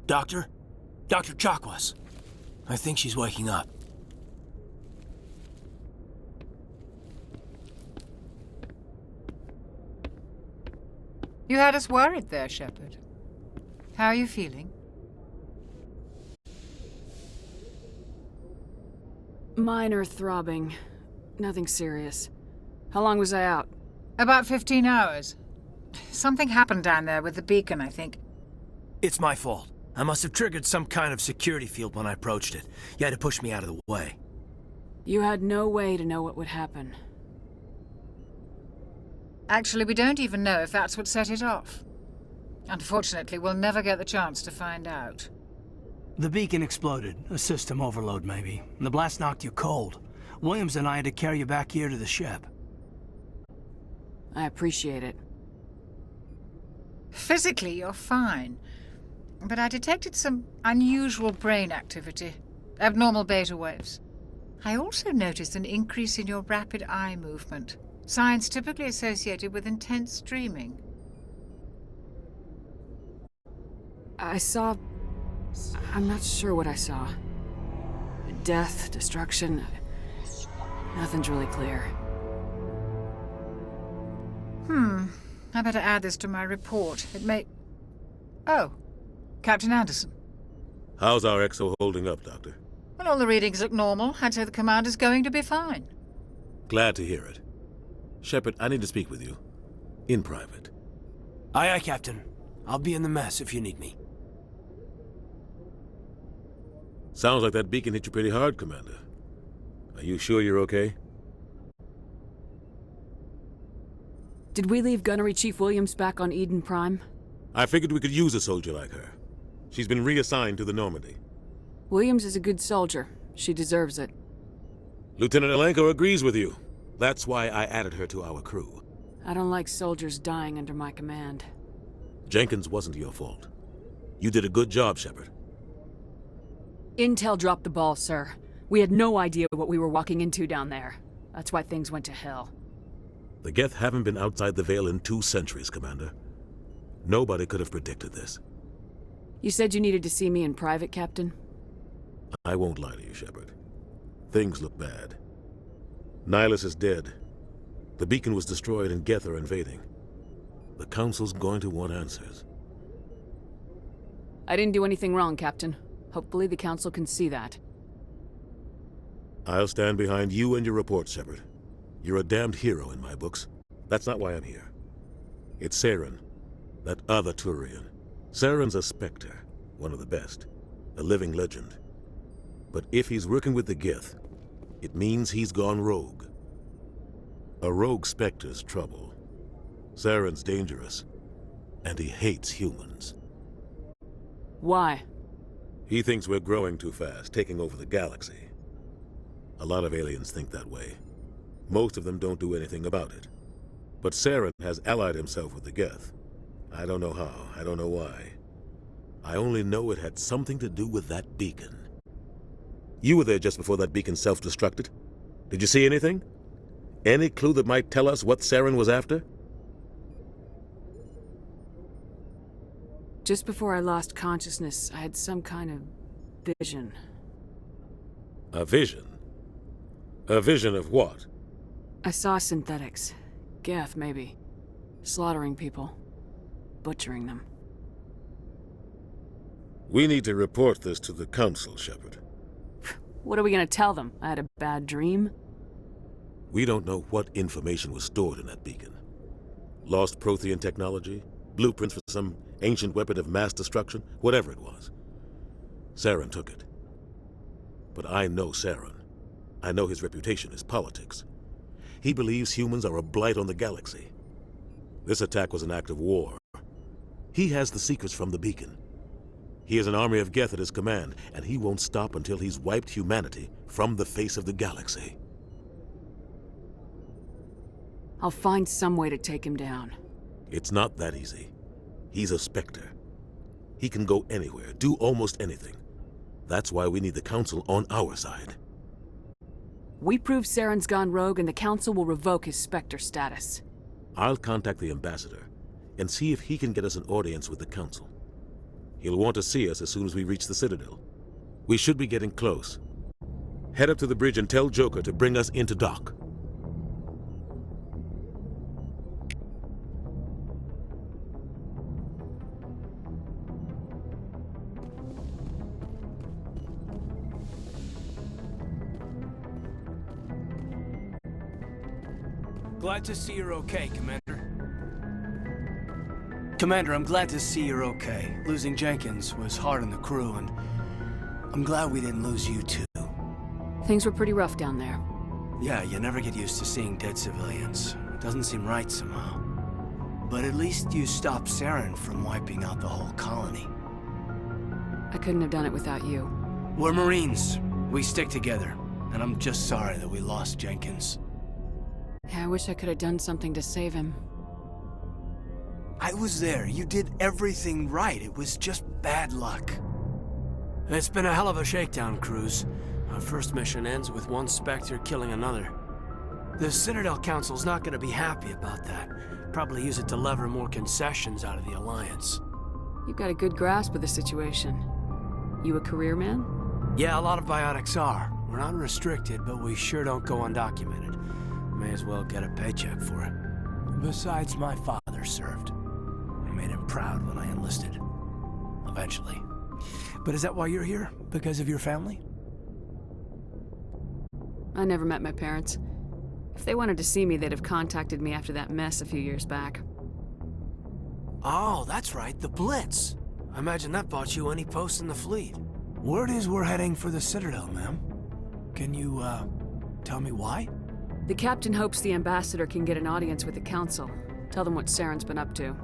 Doctor? Dr. Chakwas. I think she's waking up. You had us worried there, Shepard. How are you feeling? Minor throbbing. Nothing serious. How long was I out? About 15 hours. Something happened down there with the beacon, I think. It's my fault. I must have triggered some kind of security field when I approached it. You had to push me out of the way. You had no way to know what would happen. Actually, we don't even know if that's what set it off. Unfortunately, we'll never get the chance to find out. The beacon exploded. A system overload, maybe. The blast knocked you cold. Williams and I had to carry you back here to the ship. I appreciate it. Physically, you're fine. But I detected some unusual brain activity. Abnormal beta waves. I also noticed an increase in your rapid eye movement. Signs typically associated with intense dreaming. I saw... I'm not sure what I saw. Death, destruction... Nothing's really clear. I better add this to my report. It may... Oh, Captain Anderson. How's our EXO holding up, Doctor? Well, all the readings look normal. I'd say the commander's going to be fine. Glad to hear it. Shepard, I need to speak with you. In private. Aye, aye, Captain. I'll be in the mess if you need me. Sounds like that beacon hit you pretty hard, Commander. Are you sure you're okay? Did we leave Gunnery Chief Williams back on Eden Prime? I figured we could use a soldier like her. She's been reassigned to the Normandy. Williams is a good soldier. She deserves it. Lieutenant Alenko agrees with you. That's why I added her to our crew. I don't like soldiers dying under my command. Jenkins wasn't your fault. You did a good job, Shepard. Intel dropped the ball, sir. We had no idea what we were walking into down there. That's why things went to hell. The Geth haven't been outside the Veil in 2 centuries, Commander. Nobody could have predicted this. You said you needed to see me in private, Captain? I won't lie to you, Shepard. Things look bad. Nihlus is dead. The beacon was destroyed and Geth are invading. The Council's going to want answers. I didn't do anything wrong, Captain. Hopefully the Council can see that. I'll stand behind you and your report, Shepard. You're a damned hero in my books. That's not why I'm here. It's Saren, that other Turian. Saren's a Spectre, one of the best, a living legend. But if he's working with the Geth, it means he's gone rogue. A rogue Spectre's trouble. Saren's dangerous, and he hates humans. Why? He thinks we're growing too fast, taking over the galaxy. A lot of aliens think that way. Most of them don't do anything about it. But Saren has allied himself with the Geth. I don't know how, I don't know why. I only know it had something to do with that beacon. You were there just before that beacon self-destructed. Did you see anything? Any clue that might tell us what Saren was after? Just before I lost consciousness, I had some kind of vision. A vision? A vision of what? I saw synthetics. Geth, maybe. Slaughtering people. Butchering them. We need to report this to the Council, Shepard. What are we gonna tell them? I had a bad dream? We don't know what information was stored in that beacon. Lost Prothean technology? Blueprints for some ancient weapon of mass destruction? Whatever it was. Saren took it. But I know Saren. I know his reputation is politics. He believes humans are a blight on the galaxy. This attack was an act of war. He has the secrets from the beacon. He has an army of Geth at his command, and he won't stop until he's wiped humanity from the face of the galaxy. I'll find some way to take him down. It's not that easy. He's a Spectre. He can go anywhere, do almost anything. That's why we need the Council on our side. We prove Saren's gone rogue and the Council will revoke his Spectre status. I'll contact the Ambassador and see if he can get us an audience with the Council. He'll want to see us as soon as we reach the Citadel. We should be getting close. Head up to the bridge and tell Joker to bring us into dock. Glad to see you're okay, Commander. Commander, I'm glad to see you're okay. Losing Jenkins was hard on the crew, and I'm glad we didn't lose you too. Things were pretty rough down there. Yeah, you never get used to seeing dead civilians. It doesn't seem right somehow. But at least you stopped Saren from wiping out the whole colony. I couldn't have done it without you. We're Marines. We stick together. And I'm just sorry that we lost Jenkins. Yeah, I wish I could have done something to save him. I was there. You did everything right. It was just bad luck. It's been a hell of a shakedown, Cruz. Our first mission ends with one Spectre killing another. The Citadel Council's not gonna be happy about that. Probably use it to lever more concessions out of the Alliance. You've got a good grasp of the situation. You a career man? Yeah, a lot of biotics are. We're not restricted, but we sure don't go undocumented. May as well get a paycheck for it. Besides, my father served. I made him proud when I enlisted. Eventually. But is that why you're here? Because of your family? I never met my parents. If they wanted to see me, they'd have contacted me after that mess a few years back. Oh, that's right, the Blitz. I imagine that bought you any post in the fleet. Word is we're heading for the Citadel, ma'am. Can you, tell me why? The captain hopes the Ambassador can get an audience with the Council. Tell them what Saren's been up to.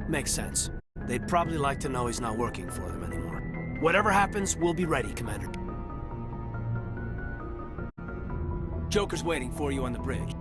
Makes sense. They'd probably like to know he's not working for them anymore. Whatever happens, we'll be ready, Commander. Joker's waiting for you on the bridge.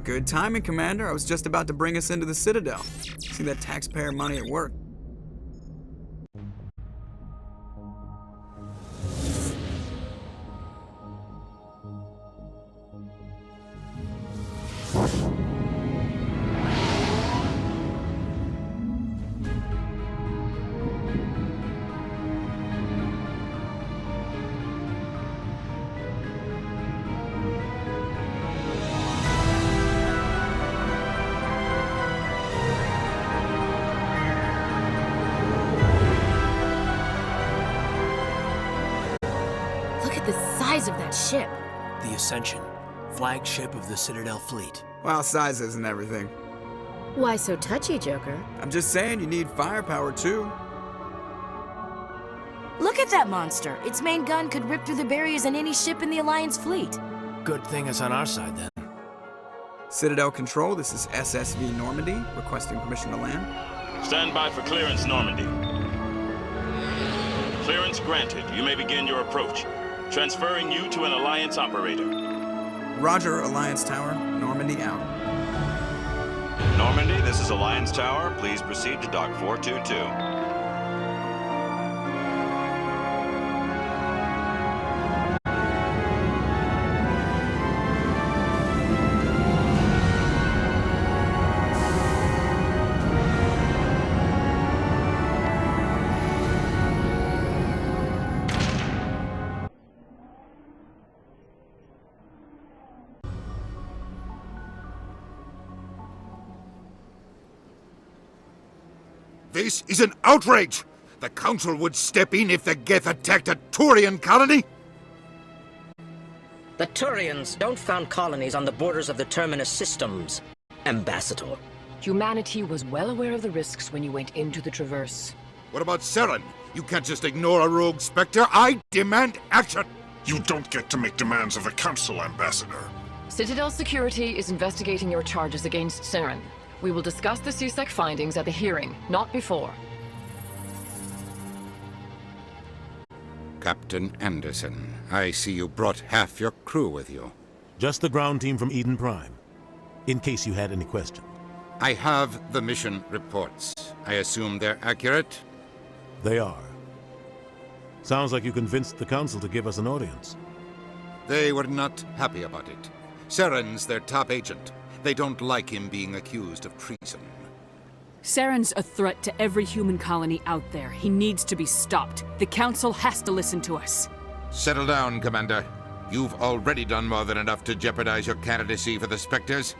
Good timing, Commander. I was just about to bring us into the Citadel. See that taxpayer money at work. size of that ship? The Ascension, flagship of the Citadel fleet. Well, size isn't everything. Why so touchy, Joker? I'm just saying you need firepower, too. Look at that monster. Its main gun could rip through the barriers in any ship in the Alliance fleet. Good thing it's on our side, then. Citadel Control, this is SSV Normandy, requesting permission to land. Stand by for clearance, Normandy. Clearance granted. You may begin your approach. Transferring you to an Alliance operator. Roger, Alliance Tower. Normandy out. Normandy, this is Alliance Tower. Please proceed to Dock 422. This is an outrage! The Council would step in if the Geth attacked a Turian colony? The Turians don't found colonies on the borders of the Terminus systems, Ambassador. Humanity was well aware of the risks when you went into the Traverse. What about Saren? You can't just ignore a rogue Spectre. I demand action! You don't get to make demands of the Council, Ambassador. Citadel Security is investigating your charges against Saren. We will discuss the CSEC findings at the hearing, not before. Captain Anderson, I see you brought half your crew with you. Just the ground team from Eden Prime, in case you had any questions. I have the mission reports. I assume they're accurate? They are. Sounds like you convinced the Council to give us an audience. They were not happy about it. Saren's their top agent. They don't like him being accused of treason. Saren's a threat to every human colony out there. He needs to be stopped. The Council has to listen to us. Settle down, Commander. You've already done more than enough to jeopardize your candidacy for the Spectres.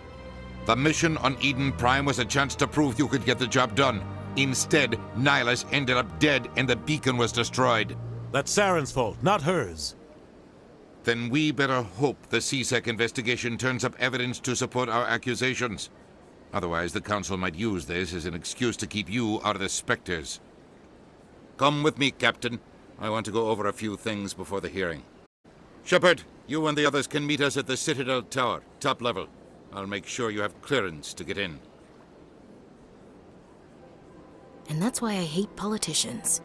The mission on Eden Prime was a chance to prove you could get the job done. Instead, Nihlus ended up dead and the beacon was destroyed. That's Saren's fault, not hers. Then we better hope the CSEC investigation turns up evidence to support our accusations. Otherwise, the Council might use this as an excuse to keep you out of the Spectres. Come with me, Captain. I want to go over a few things before the hearing. Shepard, you and the others can meet us at the Citadel Tower, top level. I'll make sure you have clearance to get in. And that's why I hate politicians.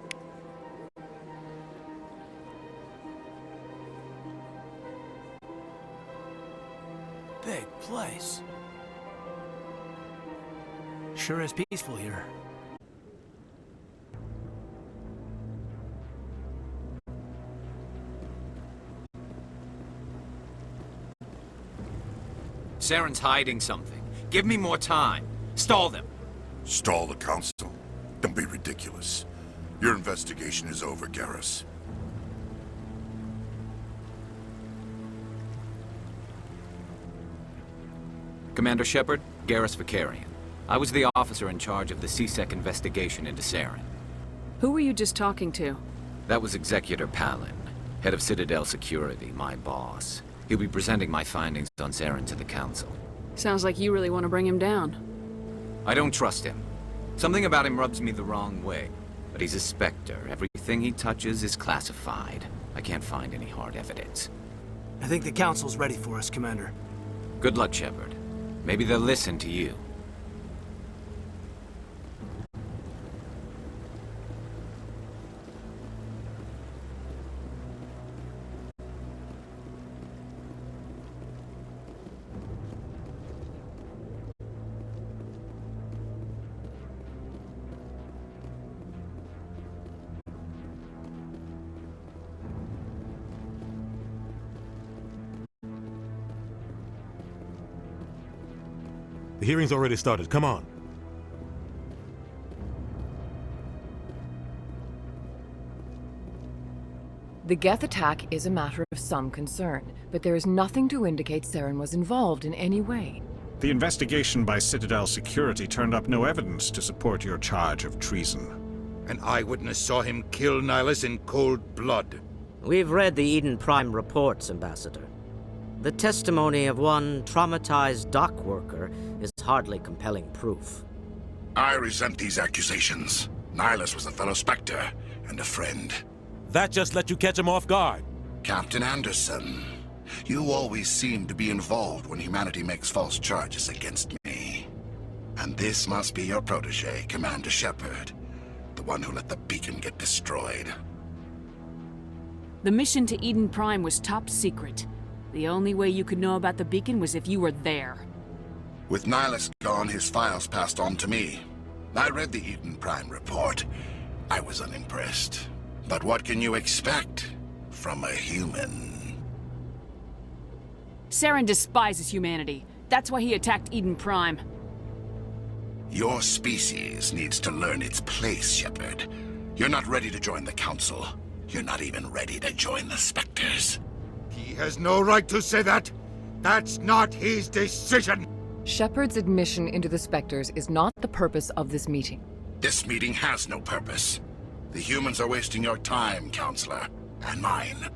Big place. Sure is peaceful here. Saren's hiding something. Give me more time. Stall them. Stall the Council? Don't be ridiculous. Your investigation is over, Garrus. Commander Shepard, Garrus Vicarian. I was the officer in charge of the CSEC investigation into Saren. Who were you just talking to? That was Executor Powell, head of Citadel Security, my boss. He'll be presenting my findings on Saren to the Council. Sounds like you really want to bring him down. I don't trust him. Something about him rubs me the wrong way. But he's a Spectre. Everything he touches is classified. I can't find any hard evidence. I think the Council's ready for us, Commander. Good luck, Shepard. Maybe they'll listen to you. The hearing's already started. Come on. The Geth attack is a matter of some concern, but there is nothing to indicate Saren was involved in any way. The investigation by Citadel Security turned up no evidence to support your charge of treason. An eyewitness saw him kill Nihlus in cold blood. We've read the Eden Prime reports, Ambassador. The testimony of one traumatized dock worker is hardly compelling proof. I resent these accusations. Nihlus was a fellow Spectre and a friend. That just let you catch him off guard. Captain Anderson, you always seem to be involved when humanity makes false charges against me. And this must be your protege, Commander Shepard, the one who let the beacon get destroyed. The mission to Eden Prime was top secret. The only way you could know about the beacon was if you were there. With Nihlus gone, his files passed on to me. I read the Eden Prime report. I was unimpressed. But what can you expect from a human? Saren despises humanity. That's why he attacked Eden Prime. Your species needs to learn its place, Shepard. You're not ready to join the Council. You're not even ready to join the Spectres. He has no right to say that. That's not his decision. Shepard's admission into the Spectres is not the purpose of this meeting. This meeting has no purpose. The humans are wasting your time, Counselor, and mine.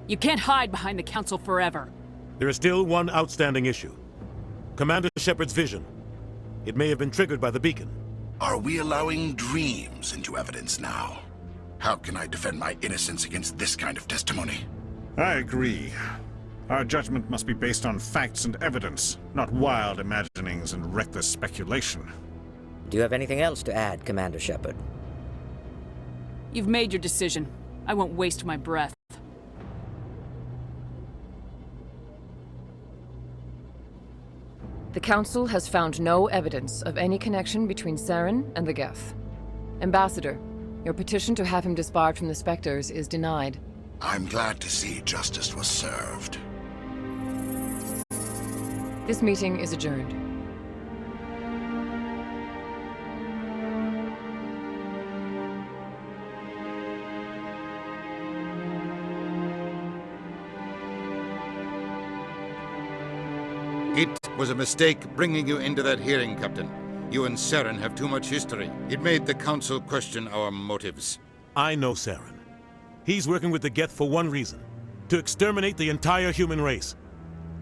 You can't hide behind the Council forever. There is still one outstanding issue. Commander Shepard's vision. It may have been triggered by the beacon. Are we allowing dreams into evidence now? How can I defend my innocence against this kind of testimony? I agree. Our judgment must be based on facts and evidence, not wild imaginings and reckless speculation. Do you have anything else to add, Commander Shepard? You've made your decision. I won't waste my breath. The Council has found no evidence of any connection between Saren and the Geth. Ambassador, your petition to have him disbarred from the Spectres is denied. I'm glad to see justice was served. This meeting is adjourned. It was a mistake bringing you into that hearing, Captain. You and Saren have too much history. It made the Council question our motives. I know Saren. He's working with the Geth for one reason. To exterminate the entire human race.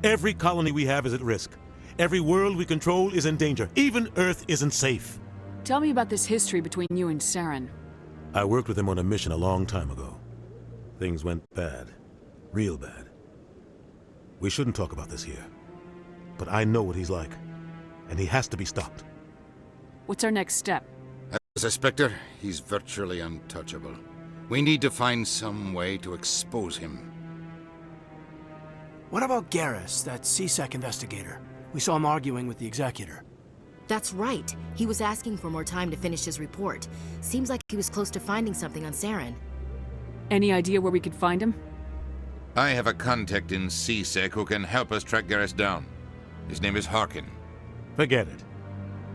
Every colony we have is at risk. Every world we control is in danger. Even Earth isn't safe. Tell me about this history between you and Saren. I worked with him on a mission a long time ago. Things went bad. Real bad. We shouldn't talk about this here. But I know what he's like. And he has to be stopped. What's our next step? As a Spectre, he's virtually untouchable. We need to find some way to expose him. What about Garrus, that CSEC investigator? We saw him arguing with the Executor. That's right. He was asking for more time to finish his report. Seems like he was close to finding something on Saren. Any idea where we could find him? I have a contact in CSEC who can help us track Garrus down. His name is Harkin. Forget it.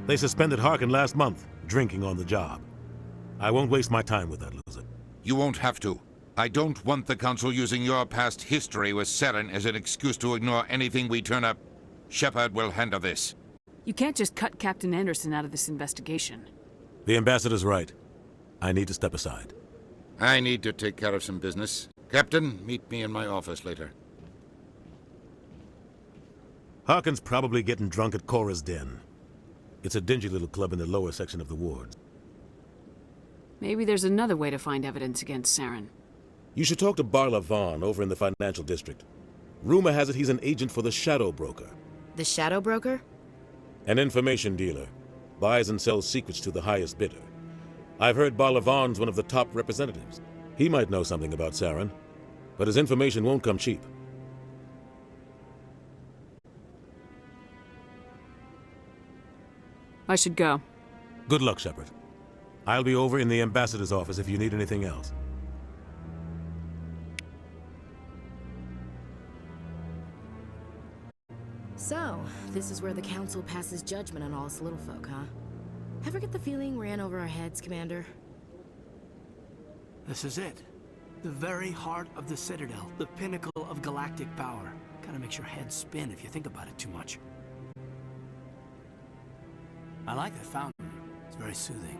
They suspended Harkin last month, drinking on the job. I won't waste my time with that loser. You won't have to. I don't want the Council using your past history with Saren as an excuse to ignore anything we turn up. Shepard will handle this. You can't just cut Captain Anderson out of this investigation. The Ambassador's right. I need to step aside. I need to take care of some business. Captain, meet me in my office later. Harkin's probably getting drunk at Cora's Den. It's a dingy little club in the lower section of the wards. Maybe there's another way to find evidence against Saren. You should talk to Barla Vaughn over in the financial district. Rumor has it he's an agent for the Shadow Broker. The Shadow Broker? An information dealer. Buys and sells secrets to the highest bidder. I've heard Barla Vaughn's one of the top representatives. He might know something about Saren, but his information won't come cheap. I should go. Good luck, Shepard. I'll be over in the Ambassador's office if you need anything else. So, this is where the Council passes judgment on all us little folk, huh? Ever get the feeling we're in over our heads, Commander? This is it. The very heart of the Citadel. The pinnacle of galactic power. Kinda makes your head spin if you think about it too much. I like that fountain. It's very soothing.